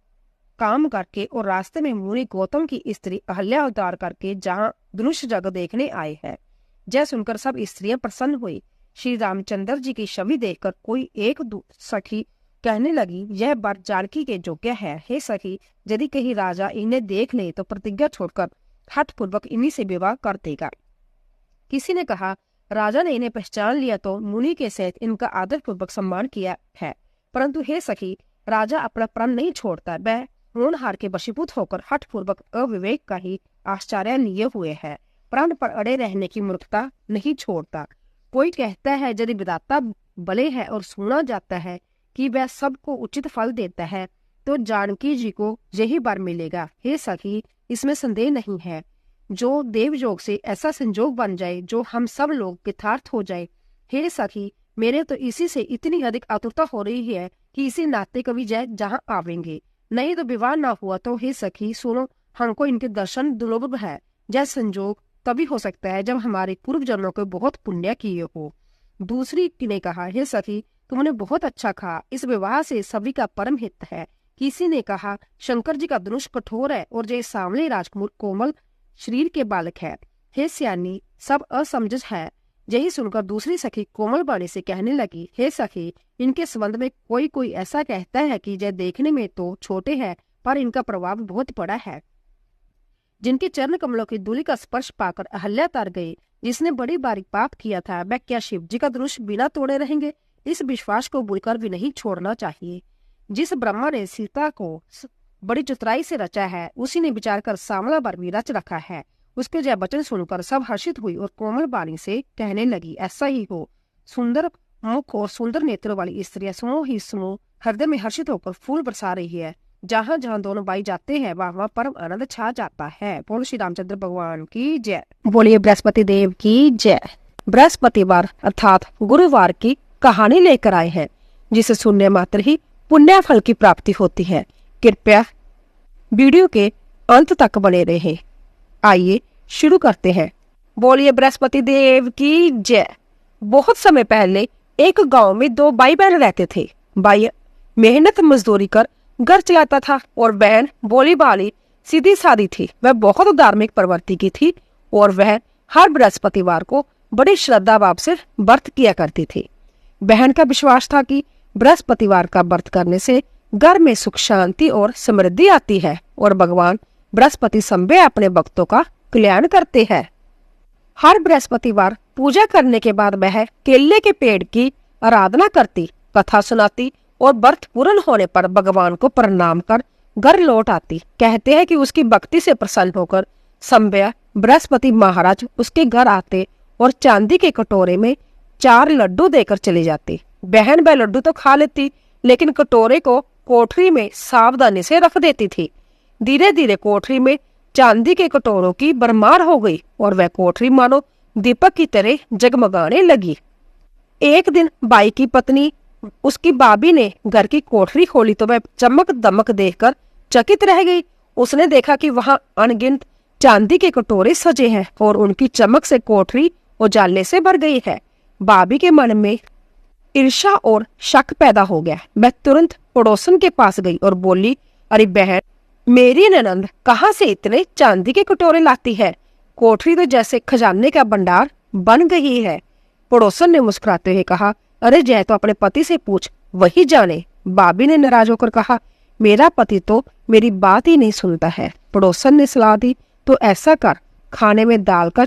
काम करके और रास्ते में मुनि गौतम की स्त्री अहल्या उतार करके जहाँ धनुष जग देखने आए हैं। जय सुनकर सब स्त्रियां प्रसन्न हुई। श्री रामचंद्र जी की छवि देखकर कोई एक सखी कहने लगी, यह वर जानकी के योग्य है। हे सखी, यदि कहीं राजा इन्हें देख ले तो प्रतिज्ञा छोड़कर हठपूर्वक इन्हीं से विवाह कर देगा। किसी ने कहा, राजा ने इन्हें पहचान लिया तो मुनि के सहित इनका आदर पूर्वक सम्मान किया है। परंतु हे सखी, राजा अपना प्राण नहीं छोड़ता। वह होनहार के वशीभूत होकर हठपूर्वक अविवेक का ही आश्चर्य लिए हुए है। प्राण पर अड़े रहने की मूर्खता नहीं छोड़ता। कोई कहता है यदि विधाता भले है और सुना जाता है कि वह सबको उचित फल देता है, तो जानकी जी को यही बार मिलेगा। हे सखी, इसमें संदेह नहीं है। जो देवयोग से ऐसा संजोग बन जाए जो हम सब लोग यथार्थ हो जाए। हे सखी, मेरे तो इसी से इतनी अधिक आतुरता हो रही है कि इसी नाते कभी जय जहाँ आवेंगे। नहीं तो विवाह ना हुआ तो हे सखी सुनो, हमको इनके दर्शन दुर्लभ है। यह संजोग तभी हो सकता है जब हमारे पूर्व जन्मों को बहुत पुण्य किए हो। दूसरी ने कहा, हे सखी, तुमने बहुत अच्छा कहा। इस विवाह से सभी का परम हित है। किसी ने कहा, शंकर जी का धनुष कठोर है और जय सामने राजकुमार कोमल शरीर के बालक है। हे सियानी, सब असमंजस है। यही सुनकर दूसरी सखी कोमल बाणी से कहने लगी, हे सखी, इनके संबंध में कोई ऐसा कहता है कि यह देखने में तो छोटे हैं, पर इनका प्रभाव बहुत बड़ा है। जिनके चरण कमलों की धूलि का स्पर्श पाकर अहल्या तर गई, जिसने बड़ी बारीक पाप किया था, वह क्या शिव जी का धनुष बिना तोड़े रहेंगे? इस विश्वास को भूलकर भी नहीं छोड़ना चाहिए। जिस ब्रह्मा ने सीता को बड़ी चतुराई से रचा है, उसी ने विचार कर सांवला वर भी रच रखा है। उसके जय वचन सुनकर सब हर्षित हुई और कोमल बाणी से कहने लगी, ऐसा ही हो। सुंदर मुख और सुंदर नेत्रों वाली स्त्रियां समूह ही समूह हृदय में हर्षित होकर फूल बरसा रही है। जहाँ जहाँ दोनों भाई जाते हैं वहाँ परम आनंद छा जाता है। बोलो श्री रामचंद्र भगवान की जय। बोलिए बृहस्पति देव की जय। बृहस्पतिवार अर्थात गुरुवार की कहानी लेकर आए हैं, जिसे सुनने मात्र ही पुण्य फल की प्राप्ति होती है। कृपया वीडियो के अंत तक बने रहें। आइए शुरू करते हैं। बोलिए बृहस्पति देव की जय। बहुत समय पहले एक गांव में दो भाई बहन रहते थे। भाई मेहनत मजदूरी कर घर चलाता था और बहन बोली बाली सीधी सादी थी। वह बहुत धार्मिक प्रवृत्ति की थी और वह हर बृहस्पतिवार को बड़ी श्रद्धा भाव से व्रत किया करती थी। बहन का विश्वास था कि बृहस्पतिवार का व्रत करने से घर में सुख शांति और समृद्धि आती है और भगवान बृहस्पति संभे अपने भक्तों का कल्याण करते हैं। हर बृहस्पतिवार पूजा करने के बाद वह केले के पेड़ की आराधना करती, कथा सुनाती और व्रत पूर्ण होने पर भगवान को प्रणाम कर घर लौट आती। कहते हैं कि उसकी भक्ति से प्रसन्न होकर संभ्या बृहस्पति महाराज उसके घर आते और चांदी के कटोरे में 4 लड्डू देकर चले जाते। बहन वह लड्डू तो खा लेती, लेकिन कटोरे को कोठरी में सावधानी से रख देती थी। धीरे धीरे कोठरी में चांदी के कटोरों की भरमार हो गई और वह कोठरी मानो दीपक की तरह जगमगाने लगी। एक दिन बाई की पत्नी उसकी भाभी ने घर की कोठरी खोली तो वह चमक दमक देखकर चकित रह गई। उसने देखा कि वहां अनगिनत चांदी के कटोरे सजे हैं और उनकी चमक से कोठरी उजाले से भर गई है। भाभी के मन में ईर्ष्या और शक पैदा हो गया। वह तुरंत पड़ोसन के पास गई और बोली, अरे बहन, मेरी ननंद कहाँ से इतने चांदी के कटोरे लाती है? कोठरी तो जैसे खजाने का भंडार बन गई है। पड़ोसन ने मुस्कुराते हुए कहा, अरे जय तो अपने पति से पूछ, वही जाने। भाभी ने नाराज होकर कहा, मेरा पति तो मेरी बात ही नहीं सुनता है। पड़ोसन ने सलाह दी, तो ऐसा कर, खाने में दाल का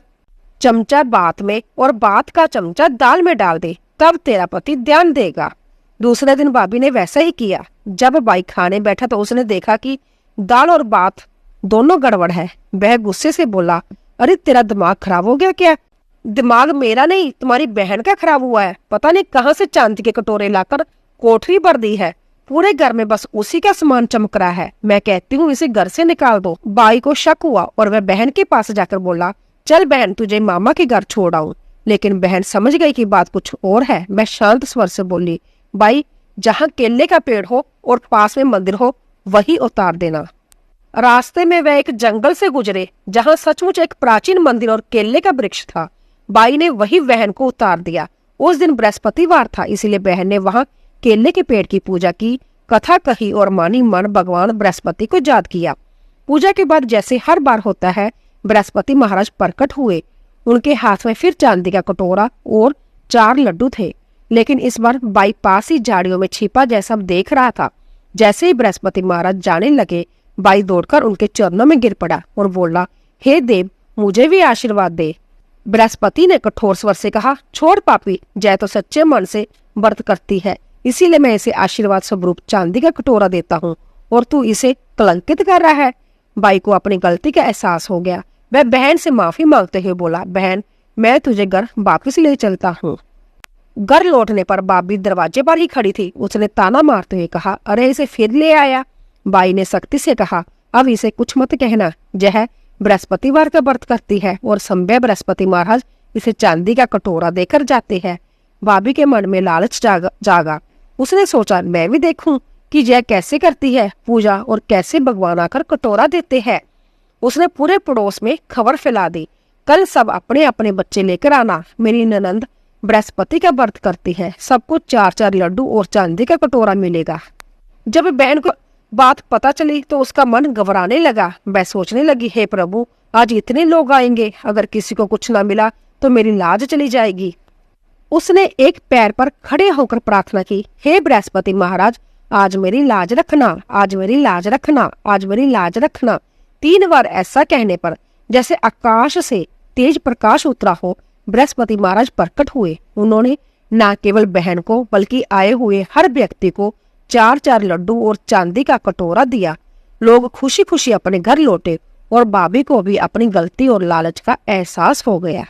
चमचा बात में और बात का चमचा दाल में डाल दे, तब तेरा पति ध्यान देगा। दूसरे दिन भाभी ने वैसा ही किया। जब बाई खाने बैठा तो उसने देखा कि दाल और बात दोनों गड़बड़ है। वह गुस्से से बोला, अरे तेरा दिमाग खराब हो गया क्या? दिमाग मेरा नहीं, तुम्हारी बहन का खराब हुआ है। पता नहीं कहाँ से चांदी के कटोरे लाकर कोठरी भर दी है। पूरे घर में बस उसी का सामान चमक रहा है। मैं कहती हूँ इसे घर से निकाल दो। बाई को शक हुआ और वह बहन के पास जाकर बोला, चल बहन, तुझे मामा के घर छोड़ आऊं। लेकिन बहन समझ गई कि बात कुछ और है। मैं शांत स्वर से बोली, बाई, जहाँ केले का पेड़ हो और पास में मंदिर हो वही उतार देना। रास्ते में वह एक जंगल से गुजरे जहाँ सचमुच एक प्राचीन मंदिर और केले का वृक्ष था। बाई ने वही बहन को उतार दिया। उस दिन बृहस्पतिवार था, इसीलिए बहन ने वहाँ केले के पेड़ की पूजा की, कथा कही और मानी मन भगवान बृहस्पति को याद किया। पूजा के बाद जैसे हर बार होता है, बृहस्पति महाराज प्रकट हुए। उनके हाथ में फिर चांदी का कटोरा और 4 लड्डू थे। लेकिन इस बार बाई पास ही झाड़ियों में छिपा जैसा देख रहा था। जैसे ही बृहस्पति महाराज जाने लगे, बाई दौड़कर उनके चरणों में गिर पड़ा और बोला, हे देव, मुझे भी आशीर्वाद दे। बृहस्पति ने कठोर स्वर से कहा, छोड़ पापी, जय तो सच्चे मन से व्रत करती है, इसीलिए मैं इसे आशीर्वाद स्वरूप चांदी का कटोरा देता हूँ और तू इसे कलंकित कर रहा है। बाई को अपनी गलती का एहसास हो गया। वह बहन से माफी मांगते हुए बोला, बहन, मैं तुझे घर वापस ले चलता हूँ। घर लौटने पर भाभी दरवाजे पर ही खड़ी थी। उसने ताना मारते हुए कहा, अरे इसे फिर ले आया। बाई ने सख्ती से कहा, अब इसे कुछ मत कहना। यह बृहस्पतिवार का व्रत करती है और संभव बृहस्पति महाराज इसे चांदी का कटोरा देकर जाते हैं। भाभी के मन में लालच जागा। उसने सोचा, मैं भी देखूं कि यह कैसे करती है पूजा और कैसे भगवान आकर कटोरा देते हैं। उसने पूरे पड़ोस में खबर फैला दी, कल सब अपने अपने बच्चे लेकर आना, मेरी ननंद बृहस्पति का व्रत करती है, सबको 4-4 लड्डू और चांदी का कटोरा मिलेगा। जब बहन को बात पता चली तो उसका मन घबराने लगा। वह सोचने लगी, हे प्रभु, आज इतने लोग आएंगे, अगर किसी को कुछ ना मिला तो मेरी लाज चली जाएगी। उसने एक पैर पर खड़े होकर प्रार्थना की, हे बृहस्पति महाराज, आज मेरी लाज रखना, आज मेरी लाज रखना, आज मेरी लाज रखना। 3 बार ऐसा कहने पर जैसे आकाश से तेज प्रकाश उतरा हो, बृहस्पति महाराज प्रकट हुए। उन्होंने न केवल बहन को बल्कि आए हुए हर व्यक्ति को 4-4 लड्डू और चांदी का कटोरा दिया। लोग खुशी खुशी अपने घर लौटे और भाभी को भी अपनी गलती और लालच का एहसास हो गया।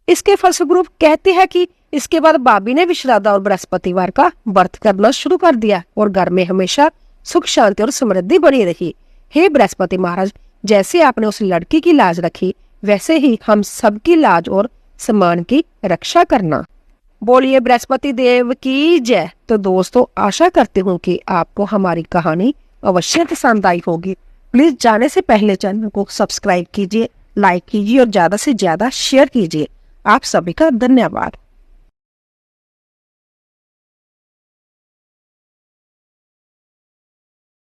इसके फलस्वरूप कहते हैं कि इसके बाद भाभी ने विश्रादा और बृहस्पतिवार का व्रत करना शुरू कर दिया और घर में हमेशा सुख शांति और समृद्धि बनी रही। हे बृहस्पति महाराज, जैसे आपने उस लड़की की लाज रखी, वैसे ही हम सबकी लाज और सम्मान की रक्षा करना। बोलिए बृहस्पति देव की जय। तो दोस्तों, आशा करती हूँ कि आपको हमारी कहानी अवश्य पसंद आई होगी। प्लीज जाने से पहले चैनल को सब्सक्राइब कीजिए, लाइक कीजिए और ज्यादा से ज्यादा शेयर कीजिए। आप सभी का धन्यवाद।